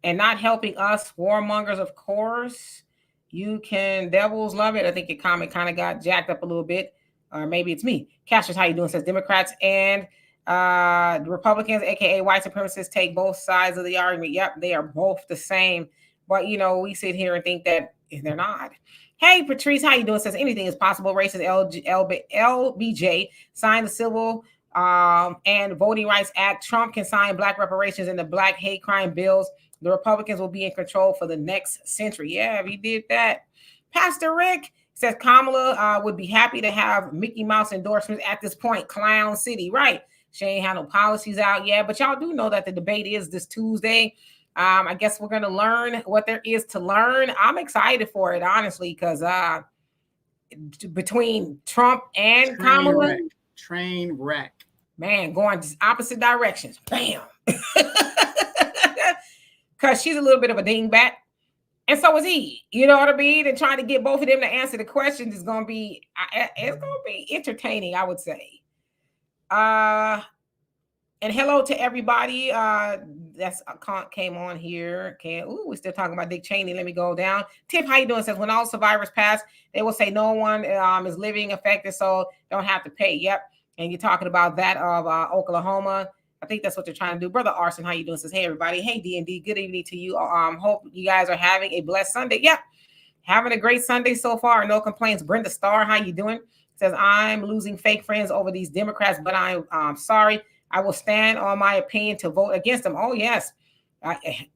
helping us warmongers, of course. You can devils love it. I think your comment kind of got jacked up a little bit. or maybe it's me. Cassius, how you doing? Says Democrats and the Republicans, aka white supremacists, take both sides of the argument. Yep, they are both the same. But we sit here and think that they're not. Hey, Patrice, how you doing? Says anything is possible. Racist LBJ signed the Civil and Voting Rights Act. Trump can sign black reparations and the black hate crime bills. The Republicans will be in control for the next century. Yeah, he did that. Pastor Rick says Kamala would be happy to have Mickey Mouse endorsements at this point. Clown City, right? She ain't had no policies out yet, but y'all do know that the debate is this Tuesday. I guess we're going to learn what there is to learn. I'm excited for it, honestly, because between Trump and Kamala. Train wreck. Man, going opposite directions. Bam. Because she's a little bit of a dingbat. And so is he. You know what I mean? And trying to get both of them to answer the questions is going to be, entertaining, I would say. And hello to everybody that's came on here. We're still talking about Dick Cheney. Let me go down. Tip, how you doing? Says when all survivors pass, they will say no one is living affected, so don't have to pay. Yep. And you're talking about that of Oklahoma. I think that's what they're trying to do. Brother Arson, how you doing? Says, hey, everybody. Hey, D&D. Good evening to you. Hope you guys are having a blessed Sunday. Yep. Having a great Sunday so far. No complaints. Brenda Starr, how you doing? Says, I'm losing fake friends over these Democrats, but I'm sorry. I will stand on my opinion to vote against them. Oh, yes.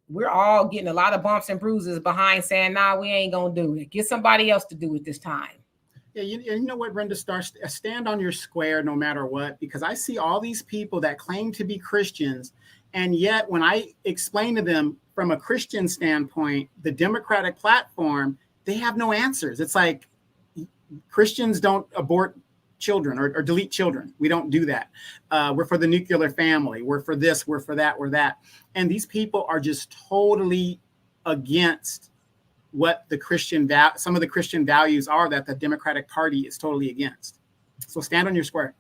We're all getting a lot of bumps and bruises behind saying, nah, we ain't going to do it. Get somebody else to do it this time. Yeah, you know what, Brenda Starr, stand on your square no matter what, because I see all these people that claim to be Christians, and yet when I explain to them from a Christian standpoint, the Democratic platform, they have no answers. It's like Christians don't abort children or delete children. We don't do that. We're for the nuclear family. We're for this, we're for that, we're that. And these people are just totally against what the some of the Christian values are that the Democratic Party is totally against. So stand on your square.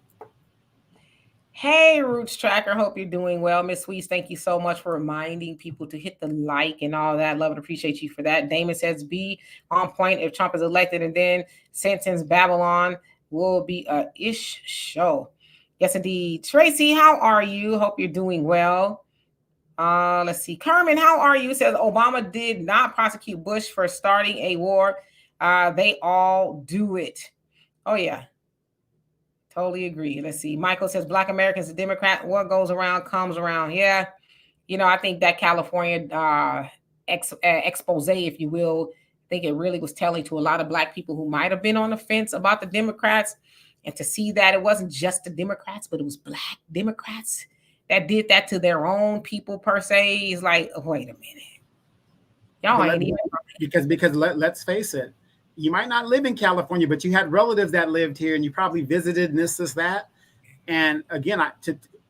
Hey, Roots Tracker. Hope you're doing well. Miss Weiss, thank you so much for reminding people to hit the like and all that. Love and appreciate you for that. Damon says, be on point if Trump is elected and then sentence Babylon will be a ish show. Yes, indeed. Tracy, how are you? Hope you're doing well. Let's see. Kerman, how are you? Says Obama did not prosecute Bush for starting a war. They all do it. Oh, yeah. Totally agree. Let's see. Michael says Black Americans, a Democrat, what goes around comes around. Yeah. I think that California expose, if you will, I think it really was telling to a lot of Black people who might have been on the fence about the Democrats, and to see that it wasn't just the Democrats, but it was Black Democrats that did that to their own people per se. Is like, oh, wait a minute. Y'all ain't even. Because let's face it. You might not live in California, but you had relatives that lived here and you probably visited and this, that. And again,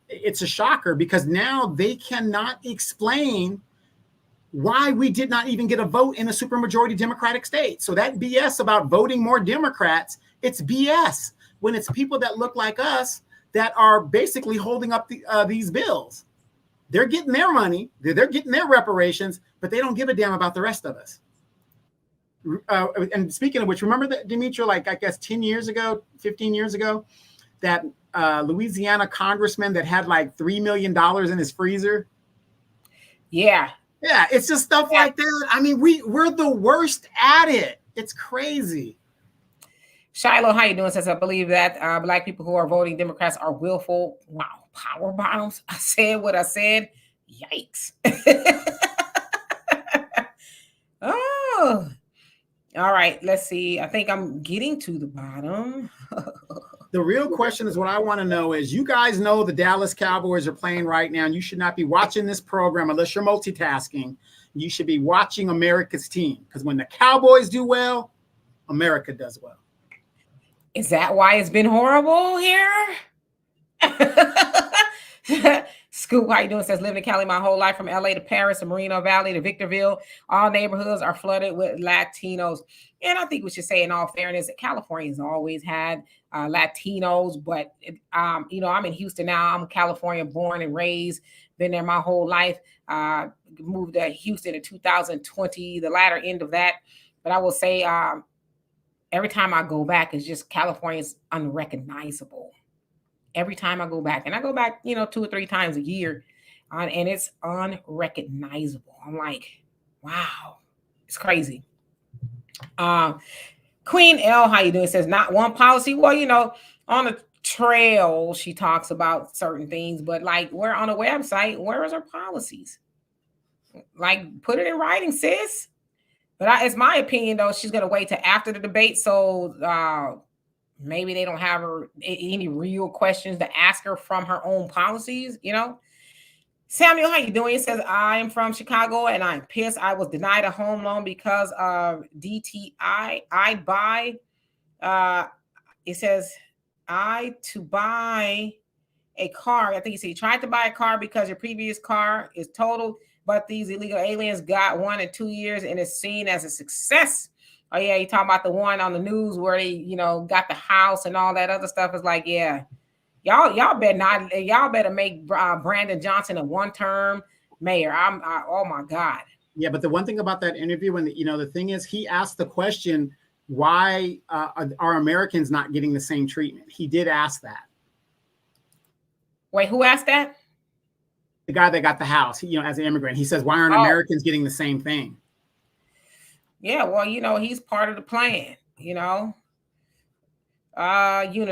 it's a shocker because now they cannot explain why we did not even get a vote in a supermajority Democratic state. So that BS about voting more Democrats, it's BS when it's people that look like us that are basically holding up these bills. They're getting their money, they're getting their reparations, but they don't give a damn about the rest of us. And speaking of which, remember that, Demetria, like I guess 10 years ago, 15 years ago, that Louisiana congressman that had like $3 million in his freezer? Yeah. Yeah, it's just stuff like that. I mean, we're the worst at it. It's crazy. Shiloh, how you doing? Says, I believe that Black people who are voting Democrats are willful. Wow, power bottoms. I said what I said. Yikes. Oh. All right, let's see. I think I'm getting to the bottom. The real question is what I want to know is, you guys know the Dallas Cowboys are playing right now, and you should not be watching this program unless you're multitasking. You should be watching America's team, because when the Cowboys do well, America does well. Is that why it's been horrible here? Scoop, how you doing? Says, living in Cali my whole life, from LA to Paris to Moreno Valley to Victorville. All neighborhoods are flooded with Latinos. And I think we should say, in all fairness, that California's always had Latinos, but I'm in Houston now. I'm California born and raised, been there my whole life. Moved to Houston in 2020, the latter end of that. But I will say, every time I go back, it's just California's unrecognizable. Every time I go back, and I go back, 2 or 3 times a year, and it's unrecognizable. I'm like, wow, it's crazy. Queen L, how you doing? Says not one policy. Well, on the trail, she talks about certain things, but like we're on a website, where is her policies? Like, put it in writing, sis. But it's my opinion, though, she's going to wait till after the debate. So maybe they don't have her any real questions to ask her from her own policies, Samuel, how you doing? He says, I am from Chicago and I'm pissed. I was denied a home loan because of DTI. I buy, it says, to buy a car. I think he said he tried to buy a car because your previous car is totaled, but these illegal aliens got 1 and 2 years and it's seen as a success. Oh yeah, you talking about the one on the news where they, got the house and all that other stuff. It's like, yeah, y'all better make Brandon Johnson a one-term mayor. Oh my God. Yeah, but the one thing about that interview, when the thing is, he asked the question, why are Americans not getting the same treatment? He did ask that. Wait, who asked that? The guy that got the house, as an immigrant, he says, why aren't Americans getting the same thing? Yeah, well, he's part of the plan, Eunice,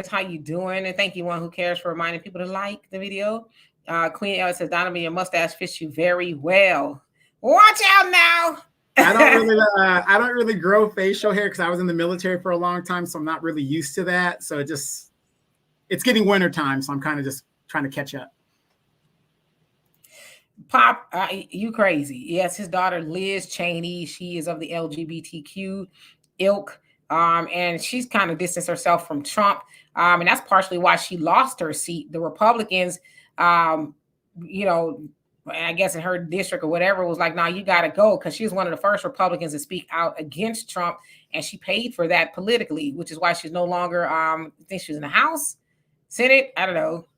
how you doing? And thank you, one who cares, for reminding people to like the video. Queen L says, Donovan, your mustache fits you very well. Watch out now. I don't really grow facial hair because I was in the military for a long time, so I'm not really used to that. So it's getting winter time, so I'm kind of just trying to catch up. Pop, you crazy. Yes, his daughter Liz Cheney, she is of the LGBTQ ilk, and she's kind of distanced herself from Trump, and that's partially why she lost her seat. The Republicans, I guess in her district or whatever, was like, nah, you got to go, because she was one of the first Republicans to speak out against Trump, and she paid for that politically, which is why she's no longer, I think she was in the House, Senate, I don't know.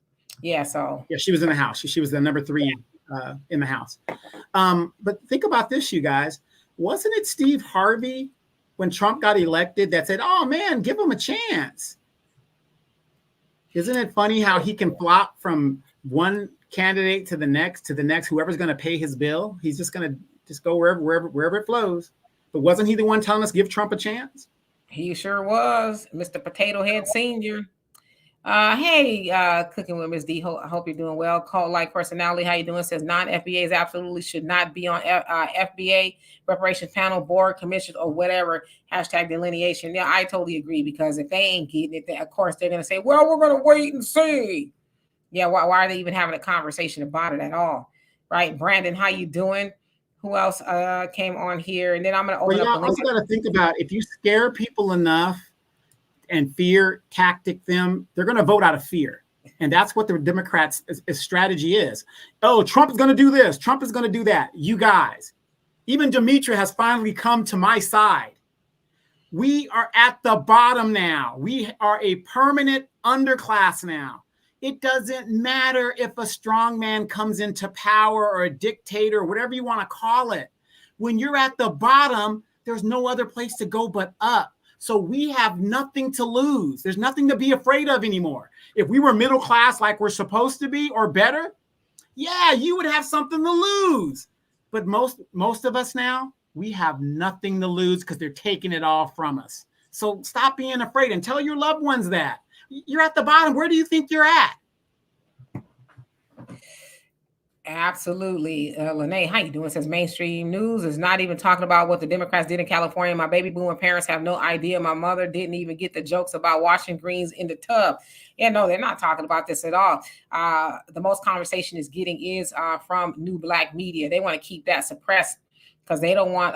Yeah, so. Yeah, she was in the House. She was the number 3 in the House. But think about this, you guys. Wasn't it Steve Harvey when Trump got elected that said, oh man, give him a chance? Isn't it funny how he can flop from one candidate to the next, whoever's going to pay his bill? He's just going to go wherever it flows. But wasn't he the one telling us give Trump a chance? He sure was, Mr. Potato Head Senior. Hey, Cooking with Ms. D. I hope you're doing well. Cult like personality, how you doing? Says non-FBAs absolutely should not be on FBA reparations panel, board, commissions, or whatever. Hashtag delineation. Yeah, I totally agree, because if they ain't getting it, then of course they're gonna say, well, we're gonna wait and see. Yeah, why are they even having a conversation about it at all? Right, Brandon, how you doing? Who else came on here? And then I'm gonna open up. You also got to think about, if you scare people enough and fear tactic them, they're going to vote out of fear. And that's what the Democrats' strategy is. Oh, Trump is going to do this. Trump is going to do that. You guys, even Demetra has finally come to my side. We are at the bottom now. We are a permanent underclass now. It doesn't matter if a strong man comes into power or a dictator, whatever you want to call it. When you're at the bottom, there's no other place to go but up. So we have nothing to lose. There's nothing to be afraid of anymore. If we were middle class like we're supposed to be, or better, yeah, you would have something to lose. But most of us now, we have nothing to lose because they're taking it all from us. So stop being afraid and tell your loved ones that. You're at the bottom. Where do you think you're at? Absolutely. Lene, how you doing? Says mainstream news is not even talking about what the Democrats did in California. My baby boomer parents have no idea. My mother didn't even get the jokes about washing greens in the tub. Yeah, no, they're not talking about this at all. The most conversation is getting is from new Black media. They want to keep that suppressed because they don't want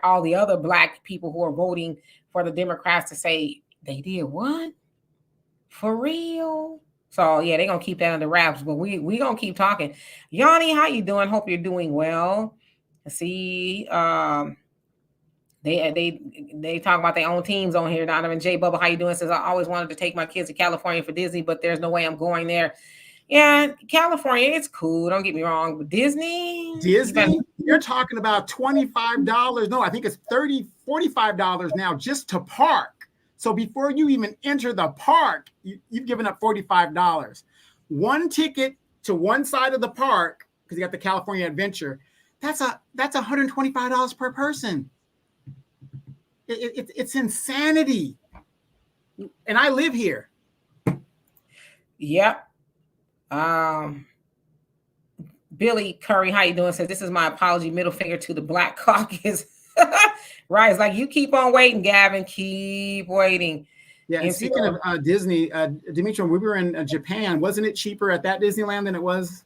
all the other Black people who are voting for the Democrats to say, they did what? For real? So yeah, they're gonna keep that under wraps, but we gonna keep talking. Yanni, how you doing? Hope you're doing well. See, they talk about their own teams on here. Donovan J. Bubba, how you doing? Says I always wanted to take my kids to California for Disney, but there's no way I'm going there. Yeah, California, it's cool. Don't get me wrong, but Disney, you're talking about $25. No, I think it's $45 now just to park. So before you even enter the park, you've given up $45. One ticket to one side of the park, because you got the California Adventure, that's $125 per person. It's insanity. And I live here. Yep. Billy Curry, how you doing? Says, this is my apology, middle finger to the Black Caucus. Right. It's like, you keep on waiting, Gavin. Keep waiting. Yeah. And speaking of Disney, Dimitri, we were in Japan. Wasn't it cheaper at that Disneyland than it was?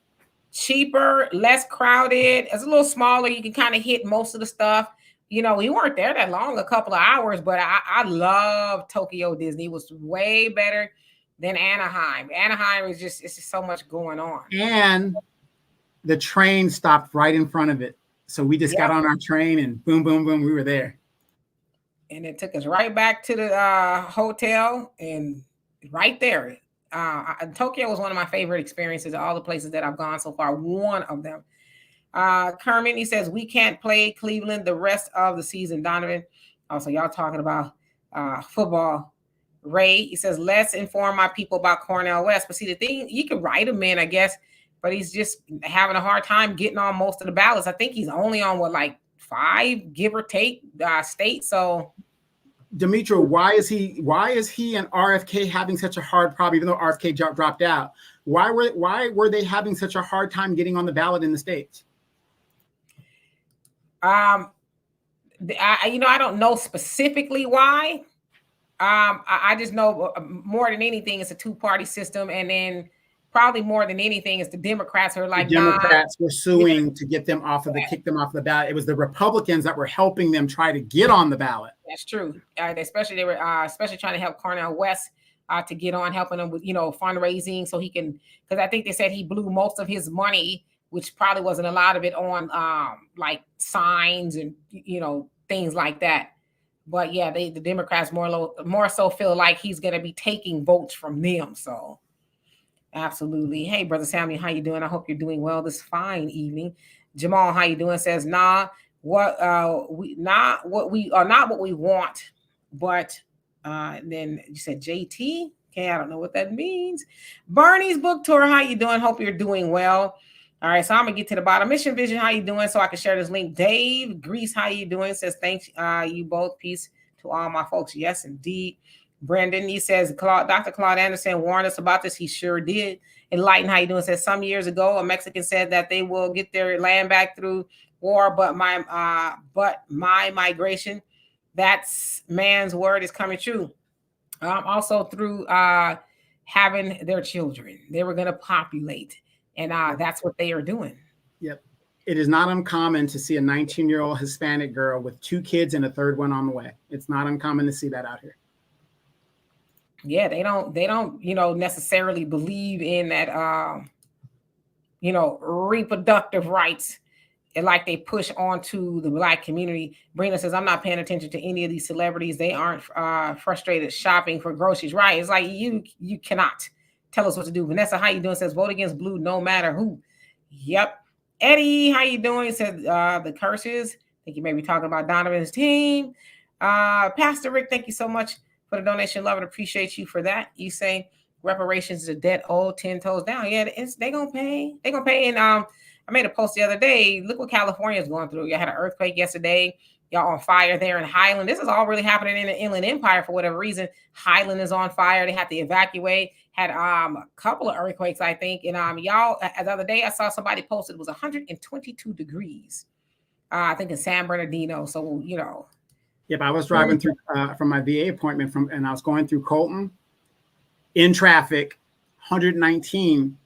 Cheaper, less crowded. It's a little smaller. You can kind of hit most of the stuff. You know, we weren't there that long, a couple of hours, but I love Tokyo Disney. It was way better than Anaheim. Anaheim is it's just so much going on. And the train stopped right in front of it. So we just got on our train and boom, boom, boom, we were there. And it took us right back to the hotel and right there. Tokyo was one of my favorite experiences of all the places that I've gone so far. One of them. Kermit, he says, we can't play Cleveland the rest of the season, Donovan. Also, y'all talking about football. Ray, he says, let's inform my people about Cornel West. But see, the thing, you can write him in, I guess, but he's just having a hard time getting on most of the ballots. I think he's only on like 5, give or take, states. So, Dimitri, why is he and RFK having such a hard problem, even though RFK dropped out? Why were they having such a hard time getting on the ballot in the states? I don't know specifically why. I just know more than anything, it's a 2-party system, and then probably more than anything, it's the Democrats who are like, the Democrats were suing to get them kick them off the ballot. It was the Republicans that were helping them try to get on the ballot. That's true. They were especially trying to help Cornel West to get on, helping him with fundraising so he can, because I think they said he blew most of his money, which probably wasn't a lot of it, on like signs and things like that. But yeah, the Democrats more so feel like he's going to be taking votes from them. So absolutely. Hey, Brother Sammy, how you doing? I hope you're doing well this fine evening. Jamal, how you doing? Says, not what we want, but then you said JT. Okay, I don't know what that means. Bernie's book tour, how you doing? Hope you're doing well. All right, so I'm gonna get to the bottom. Mission Vision, how you doing? So I can share this link. Dave Grease, how you doing? Says, thanks you both. Peace to all my folks. Yes, indeed. Brendan, he says, Dr. Claude Anderson warned us about this. He sure did. Enlighten, how you doing? Says, some years ago, a Mexican said that they will get their land back through war, but my migration, that's man's word, is coming true. Also through having their children. They were going to populate. And that's what they are doing. Yep. It is not uncommon to see a 19-year-old Hispanic girl with 2 kids and a third one on the way. It's not uncommon to see that out here. Yeah, they don't necessarily believe in that, reproductive rights, and like they push onto the Black community. Brenda says, I'm not paying attention to any of these celebrities. They aren't frustrated shopping for groceries. Right. It's like, you cannot tell us what to do. Vanessa, how you doing? Says, vote against blue no matter who. Yep. Eddie, how you doing? Says, the curses. I think you may be talking about Donovan's team. Pastor Rick, thank you so much for the donation. Love and appreciate you for that. You say reparations is a debt owed 10 toes down. Yeah, they gonna pay. They gonna pay. And I made a post the other day. Look what California is going through. You had an earthquake yesterday. Y'all on fire there in Highland. This is all really happening in the Inland Empire for whatever reason. Highland is on fire. They have to evacuate. Had a couple of earthquakes, I think. And y'all, the other day I saw somebody posted it was 122 degrees. I think in San Bernardino. So Yep, I was driving through from my VA appointment and I was going through Colton in traffic, 119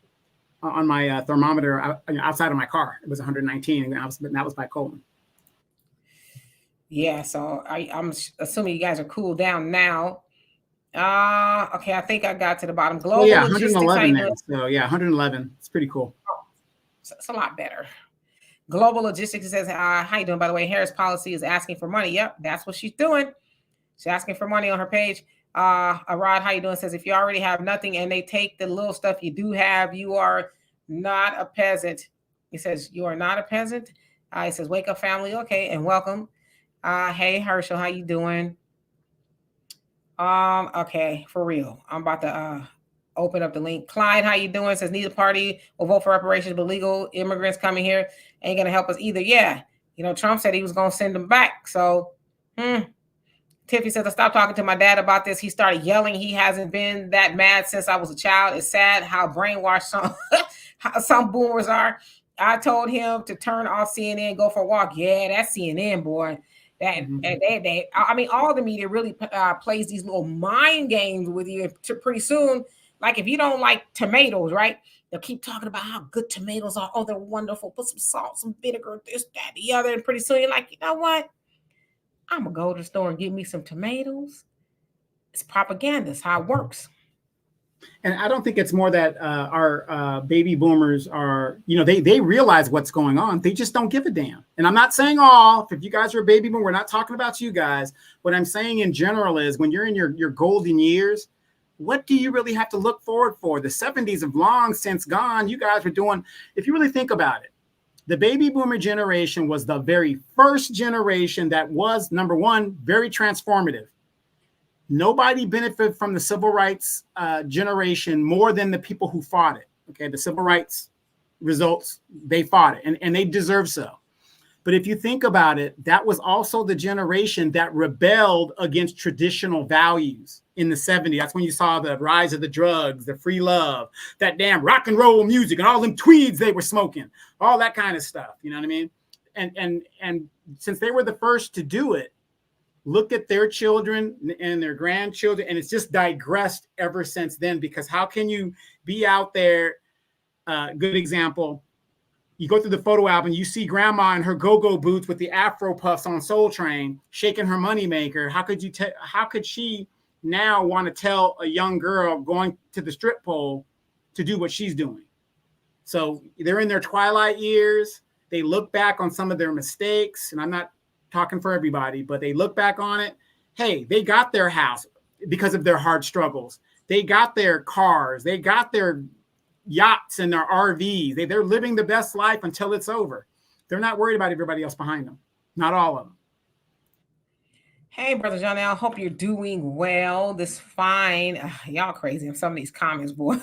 on my thermometer outside of my car. It was 119, and that was by Colton. Yeah, so I'm assuming you guys are cooled down now. Okay, I think I got to the bottom. Global 111 now. So yeah, 111. It's pretty cool. It's a lot better. Global Logistics says, how you doing? By the way, Harris Policy is asking for money. Yep, that's what she's doing. She's asking for money on her page. Arad, how you doing? Says, if you already have nothing and they take the little stuff you do have, you are not a peasant. He says, you are not a peasant. He says, wake up, family. Okay, and welcome. Hey, Herschel, how you doing? Okay, for real. I'm about to open up the link. Clyde, how you doing? Says neither party will vote for reparations, but legal immigrants coming here ain't gonna help us either. Yeah, Trump said he was gonna send them back. So, Tiffy says I stopped talking to my dad about this. He started yelling. He hasn't been that mad since I was a child. It's sad how brainwashed some boomers are. I told him to turn off CNN, go for a walk. Yeah, that's CNN, boy. I mean, all the media really plays these little mind games with you. Pretty soon, like if you don't like tomatoes, right? They'll keep talking about how good tomatoes are. Oh, they're wonderful. Put some salt, some vinegar, this, that, the other. And pretty soon you're like, you know what? I'm going to go to the store and get me some tomatoes. It's propaganda. It's how it works. And I don't think it's more that our baby boomers are, they realize what's going on. They just don't give a damn. And I'm not saying all, if you guys are a baby boomer, we're not talking about you guys. What I'm saying in general is when you're in your golden years, what do you really have to look forward for? The 70s have long since gone. You guys were doing, if you really think about it, the baby boomer generation was the very first generation that was, number one, very transformative. Nobody benefited from the civil rights generation more than the people who fought it. Okay, the civil rights results, they fought it, and they deserve so. But if you think about it, that was also the generation that rebelled against traditional values in the 70s. That's when you saw the rise of the drugs, the free love, that damn rock and roll music, and all them tweeds they were smoking, all that kind of stuff. You know what I mean? And since they were the first to do it, look at their children and their grandchildren, and it's just digressed ever since then. Because how can you be out there? Good example. You go through the photo album, you see grandma in her go-go boots with the Afro puffs on Soul Train, shaking her moneymaker. How could she now want to tell a young girl going to the strip pole to do what she's doing? So they're in their twilight years. They look back on some of their mistakes, and I'm not talking for everybody, but they look back on it. Hey, they got their house because of their hard struggles. They got their cars. They got their yachts and their RVs. They're living the best life until it's over. They're not worried about everybody else behind them. Not all of them. Hey, Brother John, I hope you're doing well this fine. Y'all crazy in some of these comments, boy.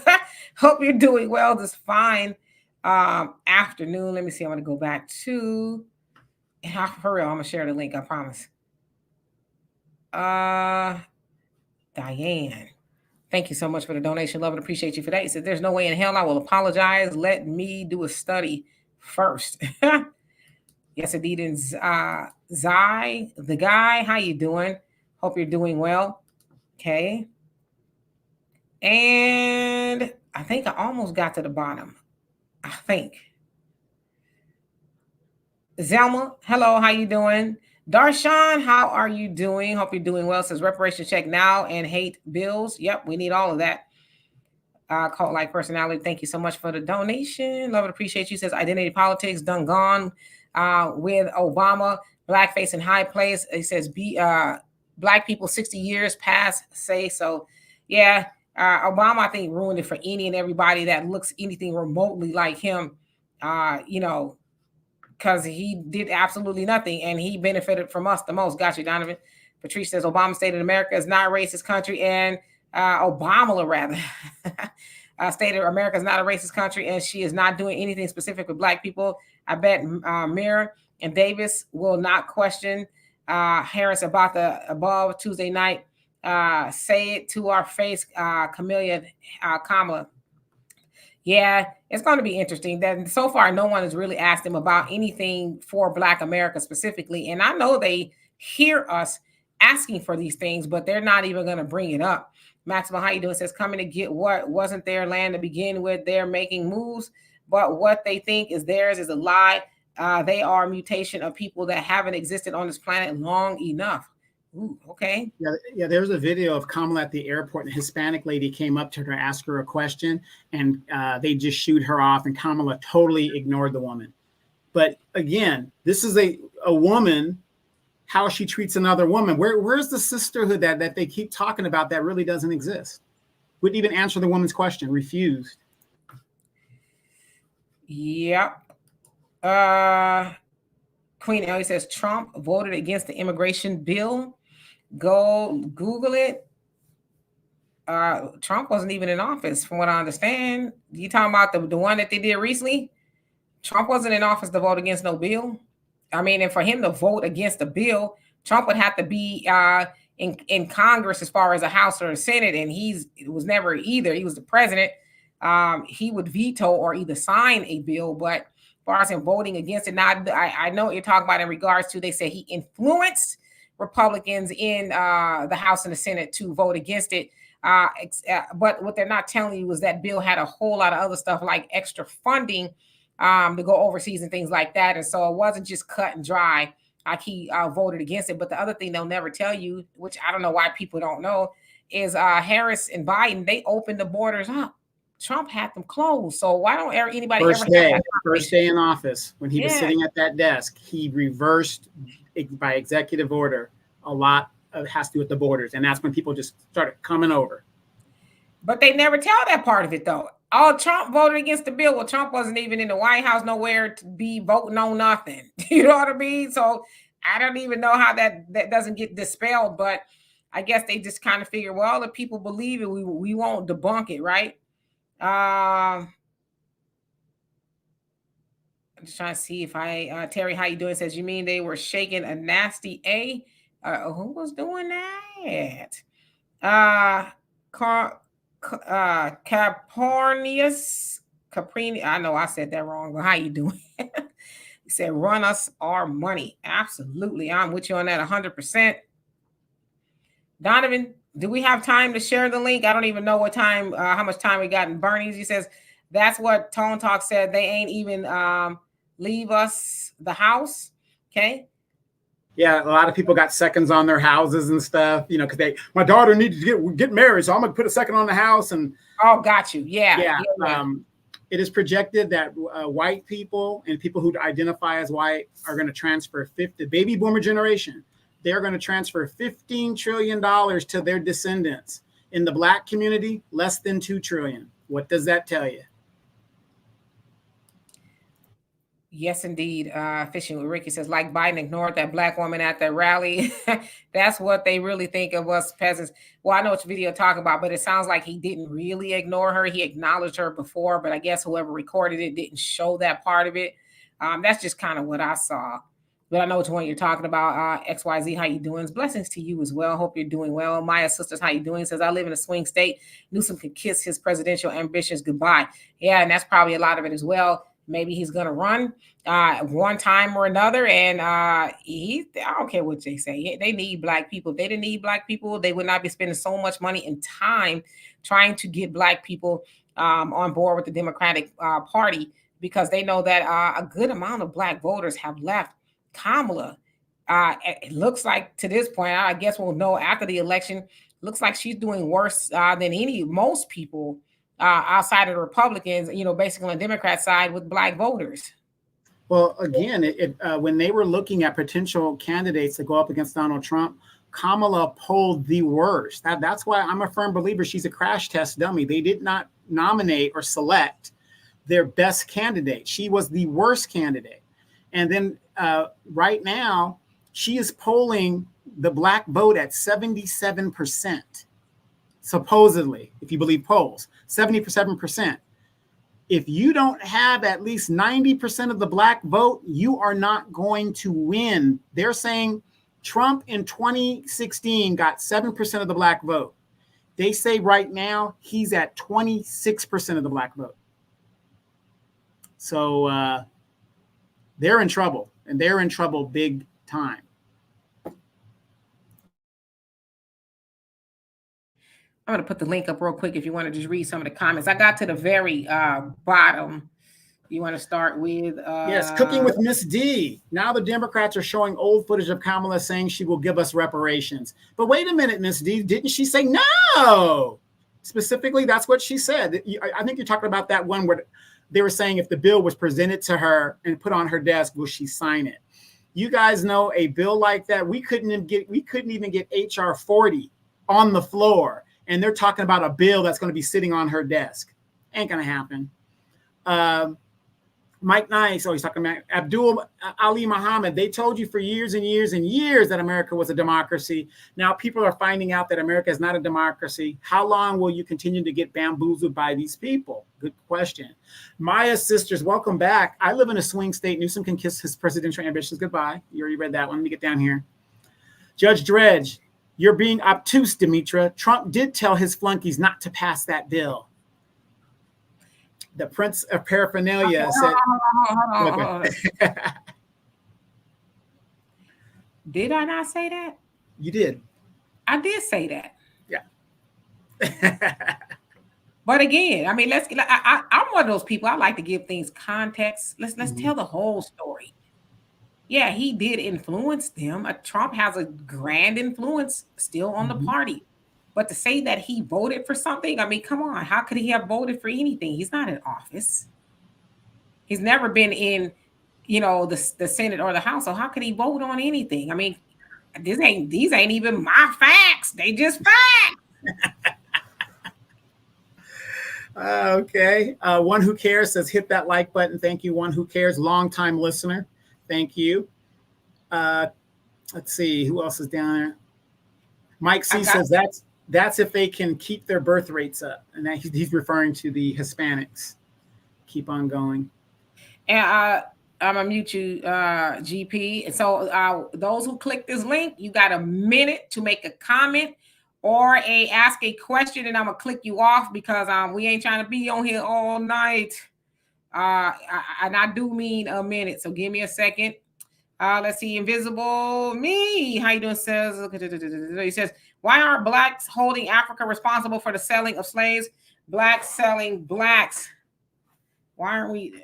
Hope you're doing well this fine afternoon. Let me see. I'm going to go back to, for real, I'm going to share the link. I promise. Diane. Thank you so much for the donation. Love and appreciate you for that. He said, there's no way in hell I will apologize. Let me do a study first. Yes, indeed. And Zai, the guy, how you doing? Hope you're doing well. Okay. And I think I almost got to the bottom. I think. Zelma, hello, how you doing? Darshan, how are you doing? Hope you're doing well. Says reparation check now and hate bills. Yep, we need all of that. Cult like personality. Thank you so much for the donation. Love and appreciate you. Says identity politics done gone with Obama. Blackface in high place. He says black people 60 years past say so. Yeah, Obama I think ruined it for any and everybody that looks anything remotely like him. Because he did absolutely nothing and he benefited from us the most. Got you, Donovan. Patrice says Obama stated America is not a racist country, and Obama rather stated America is not a racist country and she is not doing anything specific with black people. I bet Mir and Davis will not question Harris about the above Tuesday night. Say it to our face, Kamala. Yeah, it's going to be interesting that so far no one has really asked him about anything for Black America specifically. And I know they hear us asking for these things, but they're not even going to bring it up. Maxima, how you doing? Says coming to get what wasn't their land to begin with. They're making moves, but what they think is theirs is a lie. They are a mutation of people that haven't existed on this planet long enough. Ooh, okay. Yeah. There was a video of Kamala at the airport, and a Hispanic lady came up to her, asked her a question, and they just shoot her off, and Kamala totally ignored the woman. But again, this is a woman, how she treats another woman. Where's the sisterhood that they keep talking about that really doesn't exist? Wouldn't even answer the woman's question, refused. Yep. Queen Ellie says Trump voted against the immigration bill. Go Google it. Trump wasn't even in office, from what I understand. You talking about the one that they did recently? Trump wasn't in office to vote against no bill. I mean, and for him to vote against the bill, Trump would have to be in Congress as far as a House or a Senate, and it was never either. He was the president. He would veto or either sign a bill, but as far as him voting against it, now I know what you're talking about in regards to, they say he influenced Republicans in the House and the Senate to vote against it. But what they're not telling you is that bill had a whole lot of other stuff like extra funding to go overseas and things like that. And so it wasn't just cut and dry. Like he voted against it. But the other thing they'll never tell you, which I don't know why people don't know, is Harris and Biden, they opened the borders up. Trump had them closed. So why don't anybody first ever day, have that first day in office, when he was Yeah. sitting at that desk, he reversed by executive order a lot of has to do with the borders. And that's when people just started coming over. But they never tell that part of it, though. Oh, Trump voted against the bill. Well, Trump wasn't even in the White House, nowhere to be voting on nothing. You know what I mean? So I don't even know how that doesn't get dispelled. But I guess they just kind of figure, well, if people believe it, we won't debunk it, right? I'm just trying to see if Terry, how you doing? Says, you mean they were shaking a nasty A? Who was doing that? Caprini. I know I said that wrong, but how you doing? He said, run us our money. Absolutely. I'm with you on that 100%. Donovan, do we have time to share the link? I don't even know what time, how much time we got in Bernie's. He says, that's what Tone Talk said. They ain't even leave us the house. Okay. Yeah, a lot of people got seconds on their houses and stuff, you know, because my daughter needs to get married, so I'm gonna put a second on the house. And got you. Yeah. It is projected that white people and people who identify as white are going to transfer the baby boomer generation. They're going to transfer $15 trillion to their descendants. In the Black community, less than $2 trillion. What does that tell you? Yes, indeed. Fishing with Ricky says, like Biden ignored that Black woman at the rally. That's what they really think of us peasants. Well, I know what video talking about, but it sounds like he didn't really ignore her. He acknowledged her before, but I guess whoever recorded it didn't show that part of it. That's just kind of what I saw. But I know which one you're talking about. XYZ, how you doing? Blessings to you as well. Hope you're doing well. Maya Sisters, how you doing? Says, I live in a swing state. Newsom could kiss his presidential ambitions goodbye. Yeah, and that's probably a lot of it as well. Maybe he's going to run one time or another. And I don't care what they say. They need Black people. If they didn't need Black people, they would not be spending so much money and time trying to get Black people on board with the Democratic Party, because they know that a good amount of Black voters have left Kamala. It looks like to this point, I guess we'll know after the election, looks like she's doing worse than most people outside of the Republicans, basically on the Democrat side with Black voters. Well, again, when they were looking at potential candidates to go up against Donald Trump, Kamala polled the worst. That's why I'm a firm believer she's a crash test dummy. They did not nominate or select their best candidate. She was the worst candidate. And then right now, she is polling the Black vote at 77%. Supposedly, if you believe polls, 77%. If you don't have at least 90% of the Black vote, you are not going to win. They're saying Trump in 2016 got 7% of the Black vote. They say right now he's at 26% of the Black vote. So they're in trouble, and they're in trouble big time. I'm going to put the link up real quick if you want to just read some of the comments. I got to the very bottom. You want to start with? Yes, Cooking with Miss D. Now the Democrats are showing old footage of Kamala saying she will give us reparations. But wait a minute, Miss D, didn't she say no? Specifically, that's what she said. I think you're talking about that one where they were saying if the bill was presented to her and put on her desk, will she sign it? You guys know a bill like that, we couldn't even get HR 40 on the floor. And they're talking about a bill that's going to be sitting on her desk. Ain't going to happen. Mike Nice, he's talking about Abdul Ali Muhammad. They told you for years and years and years that America was a democracy. Now people are finding out that America is not a democracy. How long will you continue to get bamboozled by these people? Good question. Maya's sisters, welcome back. I live in a swing state. Newsom can kiss his presidential ambitions goodbye. You already read that one. Let me get down here. Judge Dredge, you're being obtuse, Demetra. Trump did tell his flunkies not to pass that bill. The Prince of Paraphernalia said, Hold on. Did I not say that? You did. I did say that. Yeah. But again, I mean, I'm one of those people. I like to give things context. Let's tell the whole story. Yeah, he did influence them. Trump has a grand influence still on the party. But to say that he voted for something, I mean, come on. How could he have voted for anything? He's not in office. He's never been in, the Senate or the House. So how could he vote on anything? I mean, these ain't even my facts. They just facts. Okay. One Who Cares says, hit that like button. Thank you, One Who Cares. Long-time listener. Thank you. Let's see. Who else is down there? Mike C says that's if they can keep their birth rates up. And that he's referring to the Hispanics. Keep on going. And I'm going to mute you, GP. And so those who click this link, you got a minute to make a comment or ask a question, and I'm going to click you off because we ain't trying to be on here all night. And I do mean a minute. So give me a second. Let's see. Invisible Me. How you doing? He says, why aren't blacks holding Africa responsible for the selling of slaves? Blacks selling blacks. Why aren't we?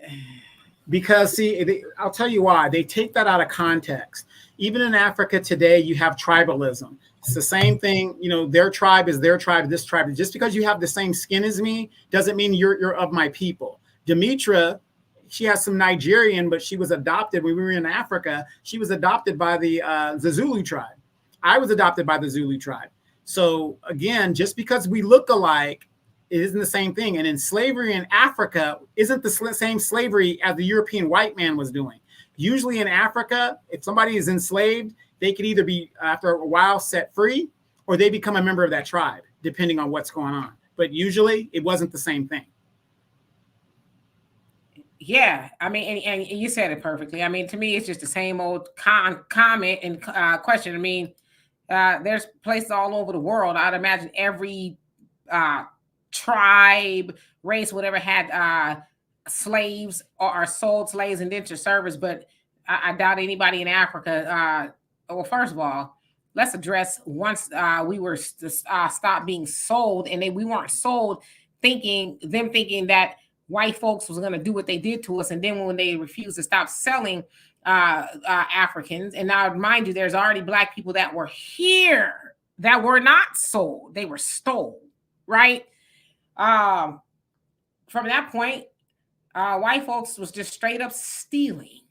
Because, see, I'll tell you why. They take that out of context. Even in Africa today, you have tribalism. It's the same thing. Their tribe is their tribe, this tribe. Just because you have the same skin as me doesn't mean you're of my people. Demetra, she has some Nigerian, but she was adopted when we were in Africa. She was adopted by the Zulu tribe. I was adopted by the Zulu tribe. So again, just because we look alike, it isn't the same thing. And in slavery in Africa isn't the same slavery as the European white man was doing. Usually in Africa, if somebody is enslaved, they could either be, after a while, set free, or they become a member of that tribe, depending on what's going on. But usually it wasn't the same thing. Yeah, I mean, and you said it perfectly. I mean, to me, it's just the same old comment and question. I mean, there's places all over the world. I'd imagine every tribe, race, whatever, had slaves or sold slaves indentured service. But I doubt anybody in Africa. Well, first of all, let's address once we were stopped being sold, and we weren't sold thinking that white folks was going to do what they did to us. And then when they refused to stop selling Africans, and now mind you, there's already black people that were here that were not sold. They were stole, right? From that point, white folks was just straight up stealing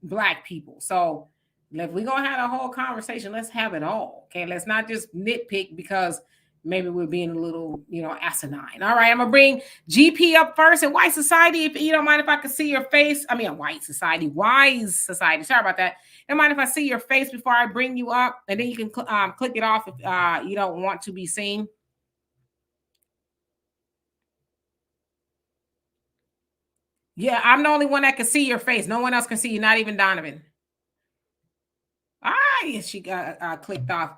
black people. So if we're going to have a whole conversation, let's have it all. Okay. Let's not just nitpick because maybe we're being a little, asinine. All right. I'm going to bring GP up first. And White Society, if you don't mind if I could see your face. I mean, White Society, Wise Society. Sorry about that. Don't mind if I see your face before I bring you up, and then you can click it off if you don't want to be seen. Yeah, I'm the only one that can see your face. No one else can see you, not even Donovan. Yes, she got clicked off.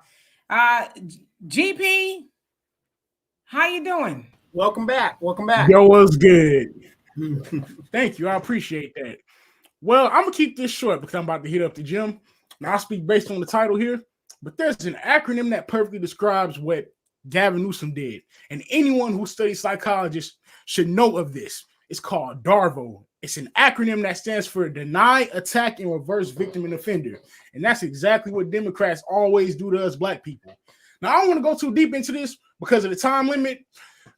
GP, how you doing? Welcome back. Welcome back. Yo, what's good? Thank you. I appreciate that. Well, I'm going to keep this short because I'm about to hit up the gym. Now, I'll speak based on the title here, but there's an acronym that perfectly describes what Gavin Newsom did. And anyone who studies psychology should know of this. It's called DARVO. It's an acronym that stands for Deny, Attack, and Reverse Victim and Offender. And that's exactly what Democrats always do to us black people. Now, I don't want to go too deep into this because of the time limit,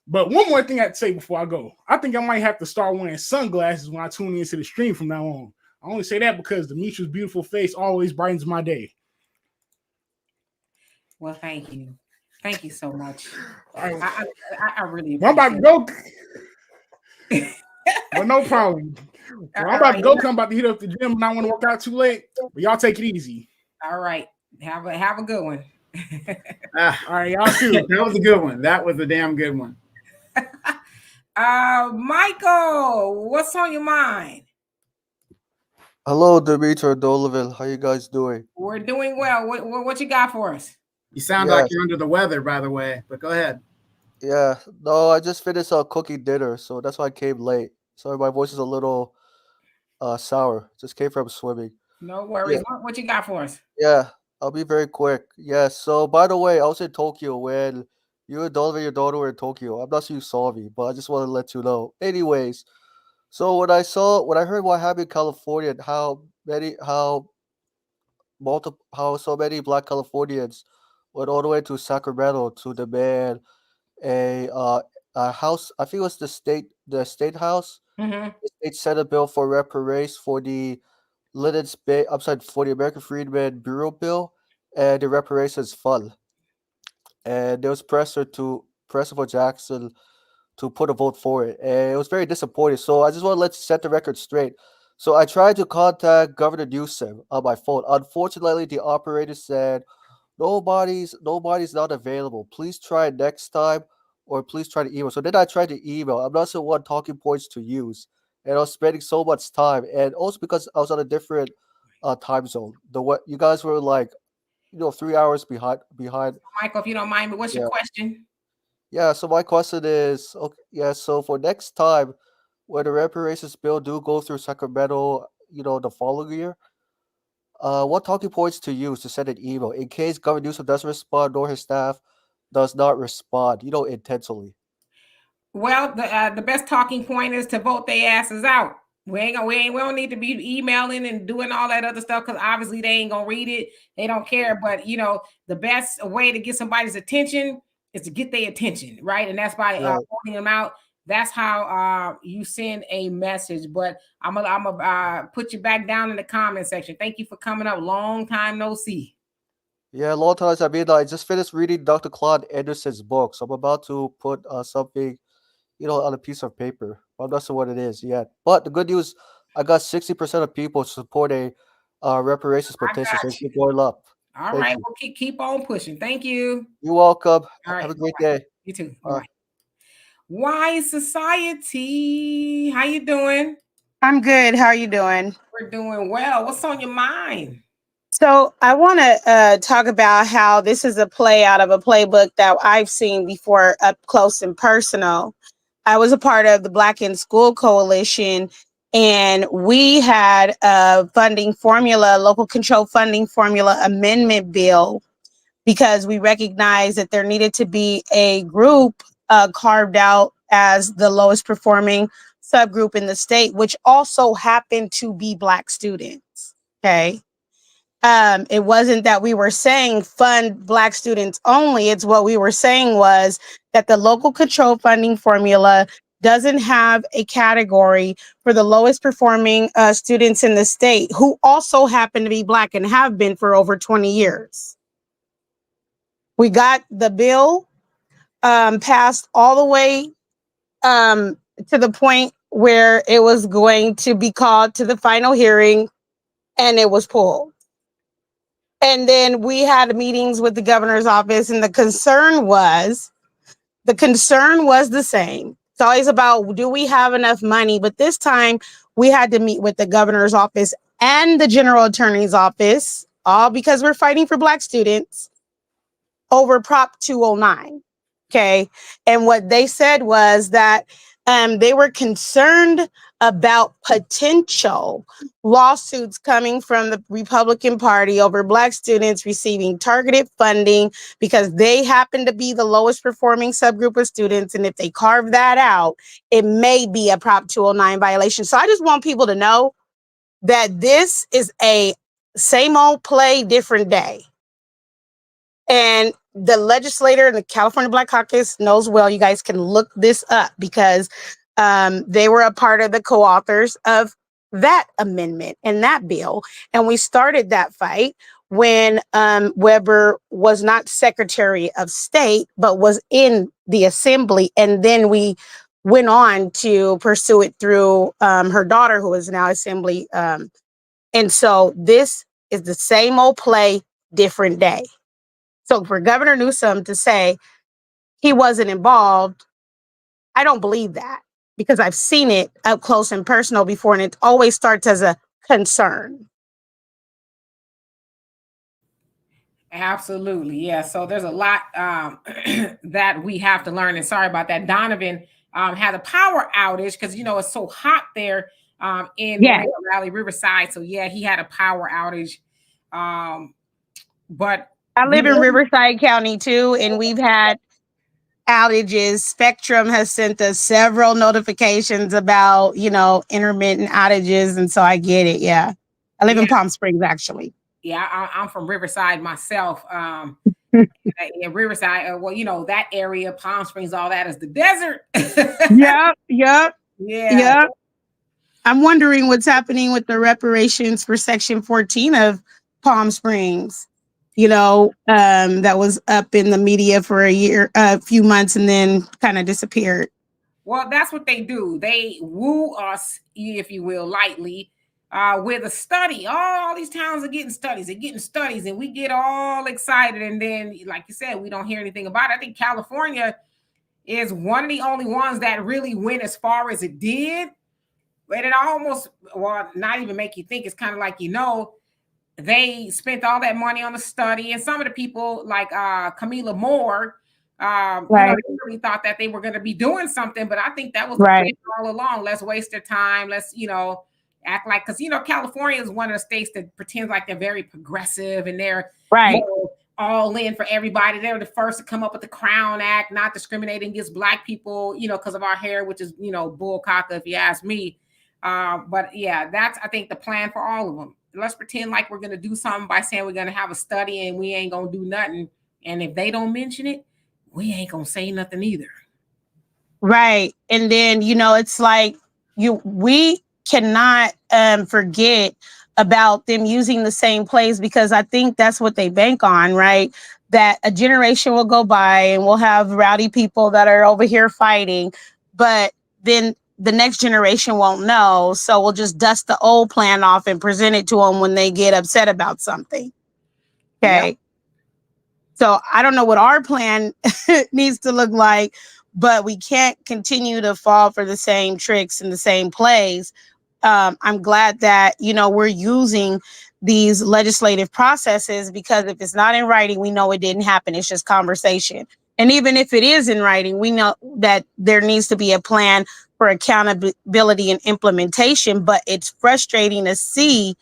but one more thing I have to say before I go. I think I might have to start wearing sunglasses when I tune into the stream from now on. I only say that because Demetra's beautiful face always brightens my day. Well, thank you. Thank you so much. Right. I really I'm about to go. But no problem. Well, I'm about to go because I'm about to hit up the gym and I want to work out too late. But y'all take it easy. All right. Have a good one. All right, y'all too. That was a good one. That was a damn good one. Michael, what's on your mind? Hello, Dimitri and Donovan. How you guys doing? We're doing well. What you got for us? You sound like you're under the weather, by the way, but go ahead. Yeah, no, I just finished cooking dinner, so that's why I came late. Sorry, my voice is a little sour. Just came from swimming. No worries. Yeah. What you got for us? Yeah, I'll be very quick. Yeah, so by the way, I was in Tokyo when you and Donovan and your daughter were in Tokyo. I'm not sure you saw me, but I just want to let you know. Anyways, so when I heard what happened in California and how so many Black Californians went all the way to Sacramento to demand a house. I think it was the state house. Mm-hmm. The state Senate bill for reparations for the for the American Freedmen Bureau bill and the reparations fund. And there was pressure for Jackson to put a vote for it, and it was very disappointing. So I just want to set the record straight. So I tried to contact Governor Newsom on my phone. Unfortunately, the operator said nobody's not available. Please try next time, or please try to email. So then I tried to email. I'm not sure what talking points to use, and I was spending so much time, and also because I was on a different time zone. What you guys were like, 3 hours behind. Michael, if you don't mind, but what's your question? Yeah, so my question is, okay, yeah, so for next time, when the reparations bill do go through Sacramento, the following year, what talking points to use to send an email in case Governor Newsom doesn't respond nor his staff does not respond, intentionally? Well, the best talking point is to vote their asses out. We don't need to be emailing and doing all that other stuff because obviously they ain't gonna read it. They don't care. But the best way to get somebody's attention is to get their attention, right? And that's by voting them out. That's how you send a message. But I'm gonna put you back down in the comment section. Thank you for coming up. Long time no see. Yeah, a lot of times. I mean, I just finished reading Dr. Claude Anderson's book, so I'm about to put something, on a piece of paper. I'm not sure what it is yet. But the good news, I got 60% of people support a reparations petition. So keep going up. All right, well, keep on pushing. Thank you. You're welcome. All right, have a great day. You too. Bye. Wise Society, how you doing? I'm good. How are you doing? We're doing well. What's on your mind? So I want to talk about how this is a play out of a playbook that I've seen before up close and personal. I was a part of the Black in School Coalition, and we had a local control funding formula amendment bill because we recognized that there needed to be a group carved out as the lowest performing subgroup in the state, which also happened to be Black students. Okay. It wasn't that we were saying fund Black students only. It's what we were saying was that the local control funding formula doesn't have a category for the lowest performing students in the state who also happen to be Black and have been for over 20 years. We got the bill passed all the way to the point where it was going to be called to the final hearing, and it was pulled. And then we had meetings with the governor's office, and the concern was the same. It's always about, do we have enough money? But this time we had to meet with the governor's office and the general attorney's office, all because we're fighting for Black students over Prop 209. Okay. And what they said was that they were concerned about potential lawsuits coming from the Republican Party over Black students receiving targeted funding because they happen to be the lowest performing subgroup of students. And if they carve that out, it may be a Prop 209 violation. So I just want people to know that this is a same old play, different day. And the legislator in the California Black Caucus knows well. You guys can look this up because they were a part of the co-authors of that amendment and that bill. And we started that fight when Weber was not Secretary of State, but was in the assembly. And then we went on to pursue it through her daughter, who is now assembly. And so this is the same old play, different day. So for Governor Newsom to say he wasn't involved, I don't believe that, because I've seen it up close and personal before, and it always starts as a concern. Absolutely. Yeah. So there's a lot that we have to learn. And sorry about that. Donovan had a power outage because, it's so hot there in Moreno Valley, Riverside. So, yeah, he had a power outage. But I live in Riverside County, too, and we've had outages. Spectrum has sent us several notifications about, intermittent outages. And so I get it. Yeah. I live in Palm Springs, actually. Yeah, I'm from Riverside myself. In Riverside, that area, Palm Springs, all that is the desert. Yeah. I'm wondering what's happening with the reparations for Section 14 of Palm Springs. That was up in the media for a few months, and then kind of disappeared. Well, that's what they do. They woo us, if you will, lightly. With a study. All these towns are getting studies. They're getting studies, and we get all excited. And then, like you said, we don't hear anything about it. I think California is one of the only ones that really went as far as it did. But it almost, not even make you think. It's kind of like, they spent all that money on the study. And some of the people, like Camila Moore, they really thought that they were going to be doing something. But I think that was the plan all along. Let's waste their time. Let's, act like, because California is one of the states that pretends like they're very progressive and they're all in for everybody. They were the first to come up with the Crown Act, not discriminating against Black people, because of our hair, which is bull caca, if you ask me. But yeah, that's, I think, the plan for all of them. Let's pretend like we're going to do something by saying we're going to have a study, and we ain't going to do nothing. And if they don't mention it, we ain't going to say nothing either. Right. And then, it's like we cannot forget about them using the same plays, because I think that's what they bank on, right? That a generation will go by and we'll have rowdy people that are over here fighting, but then the next generation won't know. So we'll just dust the old plan off and present it to them when they get upset about something. Okay. Yep. So I don't know what our plan needs to look like, but we can't continue to fall for the same tricks and the same plays. I'm glad that, we're using these legislative processes, because if it's not in writing, we know it didn't happen. It's just conversation. And even if it is in writing, we know that there needs to be a plan for accountability and implementation. But it's frustrating to see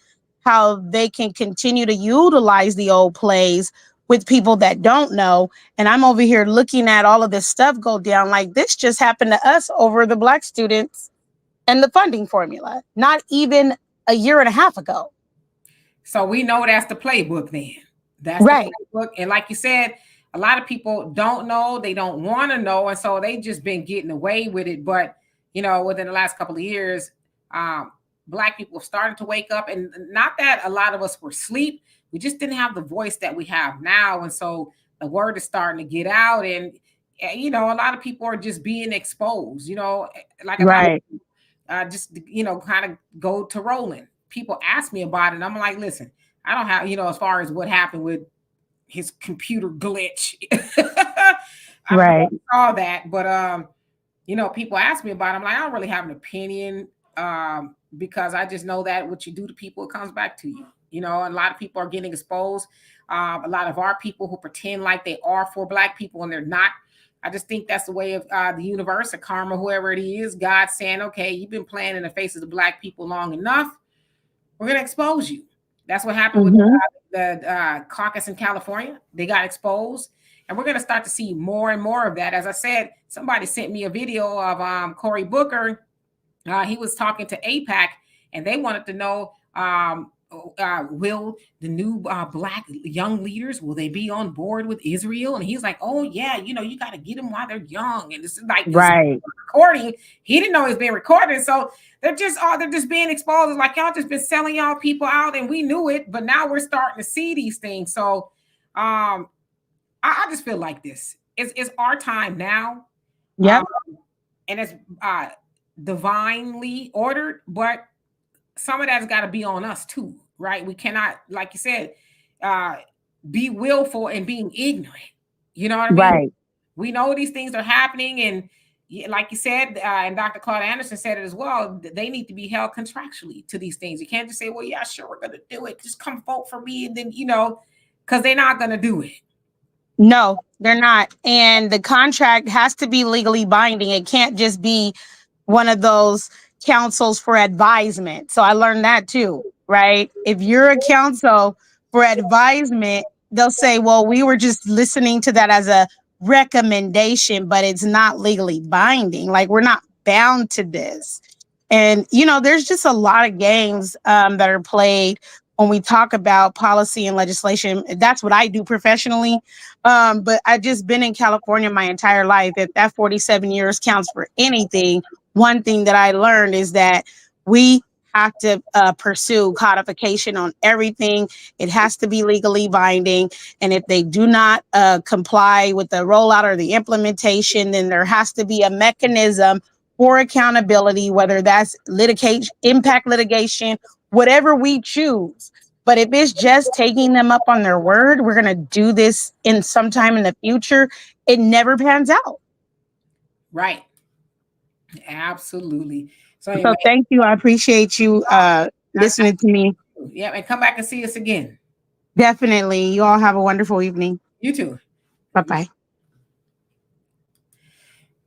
how they can continue to utilize the old plays with people that don't know. And I'm over here looking at all of this stuff go down. Like, this just happened to us over the Black students and the funding formula, not even a year and a half ago. So we know that's the playbook then. That's the playbook. And like you said, a lot of people don't know, they don't want to know. And so they just been getting away with it. But, within the last couple of years, Black people have started to wake up. And not that a lot of us were asleep, we just didn't have the voice that we have now. And so the word is starting to get out. And, a lot of people are just being exposed, like just, kind of go to rolling. People ask me about it. And I'm like, listen, I don't have, as far as what happened with his computer glitch. I saw that. But, people ask me about it. I'm like, I don't really have an opinion because I just know that what you do to people, it comes back to you. A lot of people are getting exposed. A lot of our people who pretend like they are for Black people and they're not. I just think that's the way of the universe or karma, whoever it is. God saying, okay, you've been playing in the faces of Black people long enough. We're going to expose you. That's what happened with the caucus in California. They got exposed. And we're going to start to see more and more of that. As I said, somebody sent me a video of Cory Booker. He was talking to AIPAC, and they wanted to know, will the new Black young leaders, will they be on board with Israel? And he's like, oh yeah, you got to get them while they're young. And this is like recording. He didn't know it was being recorded. So they're just being exposed. It's like, y'all just been selling y'all people out, and we knew it, but now we're starting to see these things. So I just feel like this is our time now. and it's divinely ordered, but some of that's got to be on us too, right? We cannot, like you said, be willful and being ignorant. You know what I mean? Right. We know these things are happening, and like you said, and Dr. Claude Anderson said it as well, they need to be held contractually to these things. You can't just say, well, yeah, sure, we're going to do it. Just come vote for me. And then, because they're not going to do it. No, they're not. And the contract has to be legally binding. It can't just be one of those councils for advisement. So I learned that too, right? If you're a council for advisement, they'll say, well, we were just listening to that as a recommendation, but it's not legally binding. Like, we're not bound to this. And, there's just a lot of games that are played when we talk about policy and legislation. That's what I do professionally. But I've just been in California my entire life. If that 47 years counts for anything, one thing that I learned is that we have to pursue codification on everything. It has to be legally binding. And if they do not comply with the rollout or the implementation, then there has to be a mechanism for accountability, whether that's litigation, impact litigation, whatever we choose. But if it's just taking them up on their word, we're going to do this in sometime in the future, it never pans out. Right. Absolutely. So, So thank you. I appreciate you listening to me. Yeah, and come back and see us again. Definitely. You all have a wonderful evening. You too. Bye-bye.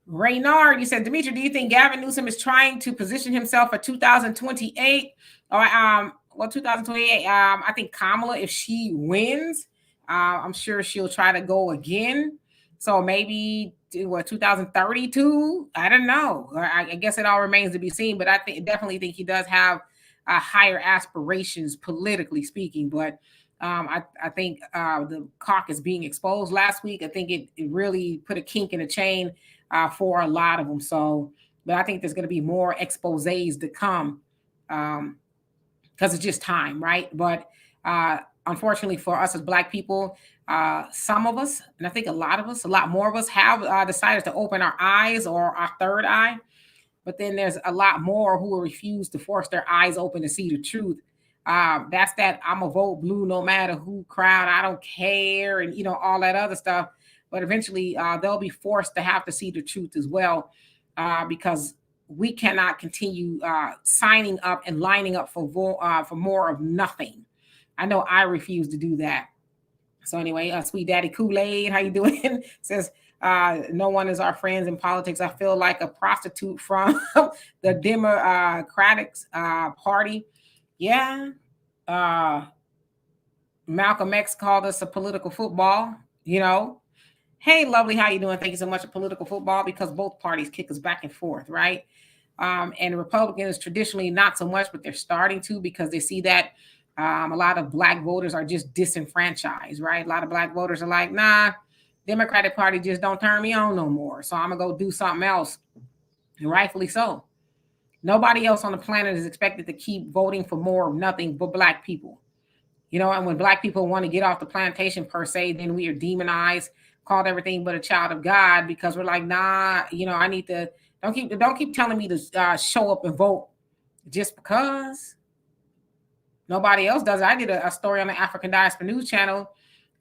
Raynard, you said, Demetri, do you think Gavin Newsom is trying to position himself for 2028? Or 2028, I think Kamala, if she wins, I'm sure she'll try to go again. So maybe 2032? I don't know. I guess it all remains to be seen, but I definitely think he does have higher aspirations, politically speaking. But I think the caucus being exposed last week, I think it really put a kink in the chain for a lot of them. So, but I think there's going to be more exposés to come because it's just time, right? But unfortunately for us as Black people, some of us, and I think a lot more of us have decided to open our eyes or our third eye. But then there's a lot more who will refuse to force their eyes open to see the truth. That's that I'm a vote blue no matter who crowd, I don't care, and all that other stuff. But eventually they'll be forced to have to see the truth as well, because we cannot continue signing up and lining up for more of nothing. I know I refuse to do that. So anyway, Sweet Daddy Kool-Aid, how you doing? Says, no one is our friends in politics. I feel like a prostitute from the Democratic Party. Yeah. Malcolm X called us a political football, Hey, lovely, how you doing? Thank you so much for political football, because both parties kick us back and forth, right? And Republicans traditionally not so much, but they're starting to, because they see that a lot of Black voters are just disenfranchised, right? A lot of Black voters are like, nah, Democratic Party just don't turn me on no more. So I'm going to go do something else. And rightfully so. Nobody else on the planet is expected to keep voting for more of nothing but Black people. And when Black people want to get off the plantation per se, then we are demonized, called everything but a child of God, because we're like, nah, I need to, don't keep telling me to show up and vote just because. Nobody else does it. I did a story on the African Diaspora News Channel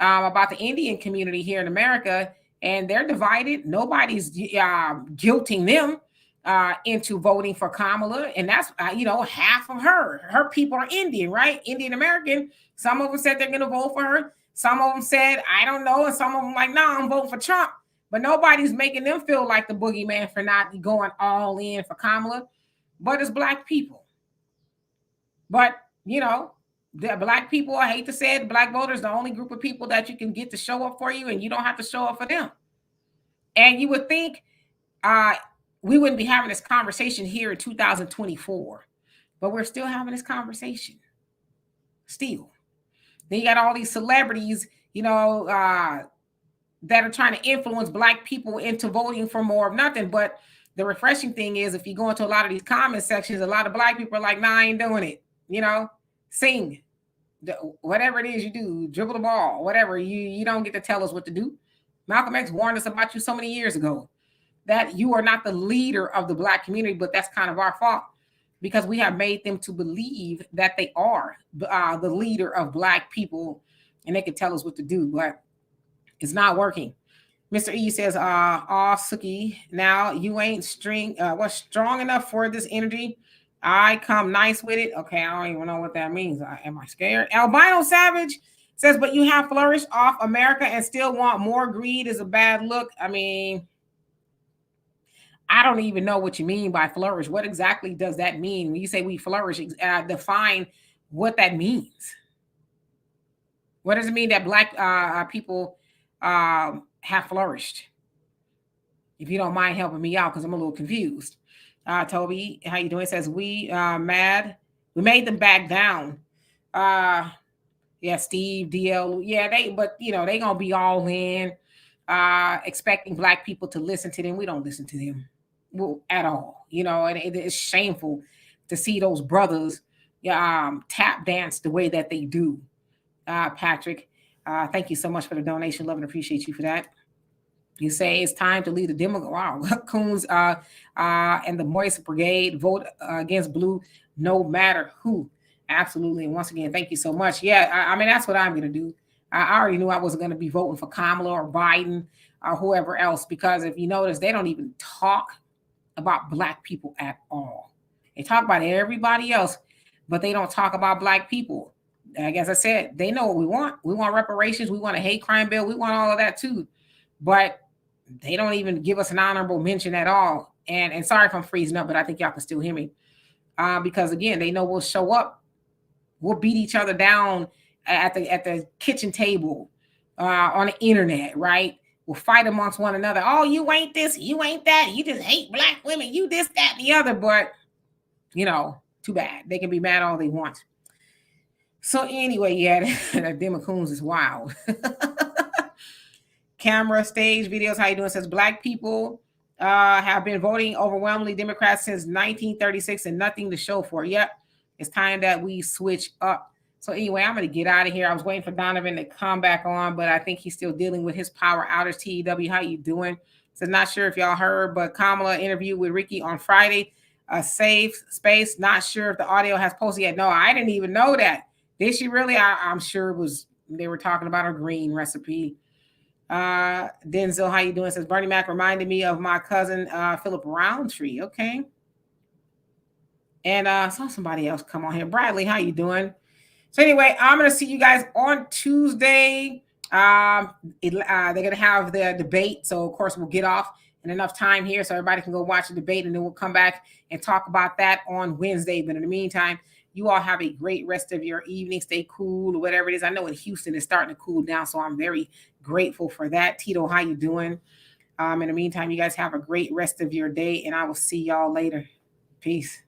about the Indian community here in America, and they're divided. Nobody's guilting them into voting for Kamala, and that's half of her people are Indian, right? Indian American. Some of them said they're going to vote for her. Some of them said I don't know, and some of them like, no, I'm voting for Trump. But nobody's making them feel like the boogeyman for not going all in for Kamala. But it's Black people. But the Black people, I hate to say it, Black voters, the only group of people that you can get to show up for you, and you don't have to show up for them. And you would think we wouldn't be having this conversation here in 2024, but we're still having this conversation. Still. Then you got all these celebrities, that are trying to influence Black people into voting for more of nothing. But the refreshing thing is, if you go into a lot of these comment sections, a lot of Black people are like, nah, I ain't doing it. Sing, whatever it is you do, dribble the ball, whatever. You don't get to tell us what to do. Malcolm X warned us about you so many years ago. that you are not the leader of the Black community, but that's kind of our fault because we have made them to believe that they are the leader of Black people and they can tell us what to do, but it's not working. Mr. E says, Suki, now you ain't strong enough for this energy. I come nice with it. Okay, I don't even know what that means. Am I scared? Albino Savage says, but you have flourished off America and still want more. Greed is a bad look. I mean, I don't even know what you mean by flourish. What exactly does that mean? When you say we flourish, define what that means. What does it mean that Black people have flourished? If you don't mind helping me out, because I'm a little confused. Toby, how you doing? It says we mad. We made them back down. Yeah, Steve, DL, yeah, but they gonna be all in, expecting Black people to listen to them. We don't listen to them at all. And it's shameful to see those brothers tap dance the way that they do. Patrick, thank you so much for the donation. Love and appreciate you for that. You say it's time to lead the demo. Wow, Coons and the Moist Brigade vote against blue, no matter who. Absolutely. And once again, thank you so much. Yeah, I mean, that's what I'm going to do. I already knew I wasn't going to be voting for Kamala or Biden or whoever else, because if you notice, they don't even talk about Black people at all. They talk about everybody else, but they don't talk about Black people. Like as I said, they know what we want. We want reparations. We want a hate crime bill. We want all of that too. But they don't even give us an honorable mention at all. And sorry if I'm freezing up, but I think y'all can still hear me. Because again, they know we'll show up. We'll beat each other down at the kitchen table, on the internet, right? We'll fight amongst one another. Oh, you ain't this, you ain't that. You just hate Black women. You this, that, and the other. But, too bad. They can be mad all they want. So anyway, yeah, that Democrats is wild. Camera, stage, videos, how you doing? Says Black people have been voting overwhelmingly Democrats since 1936 and nothing to show for it. Yep. It's time that we switch up. So anyway, I'm going to get out of here. I was waiting for Donovan to come back on, but I think he's still dealing with his power outage. TEW, how you doing? So not sure if y'all heard, but Kamala interviewed with Ricky on Friday. A safe space. Not sure if the audio has posted yet. No, I didn't even know that. Did she really? I'm sure they were talking about her green recipe. Denzel, how you doing? Says Bernie Mac reminded me of my cousin Philip Roundtree. Okay. And I saw somebody else come on here. Bradley, how you doing? So anyway, I'm going to see you guys on Tuesday. They're going to have the debate. So, of course, we'll get off in enough time here so everybody can go watch the debate. And then we'll come back and talk about that on Wednesday. But in the meantime, you all have a great rest of your evening. Stay cool or whatever it is. I know in Houston it's starting to cool down. So I'm very grateful for that. Tito, how you doing? In the meantime, you guys have a great rest of your day. And I will see y'all later. Peace.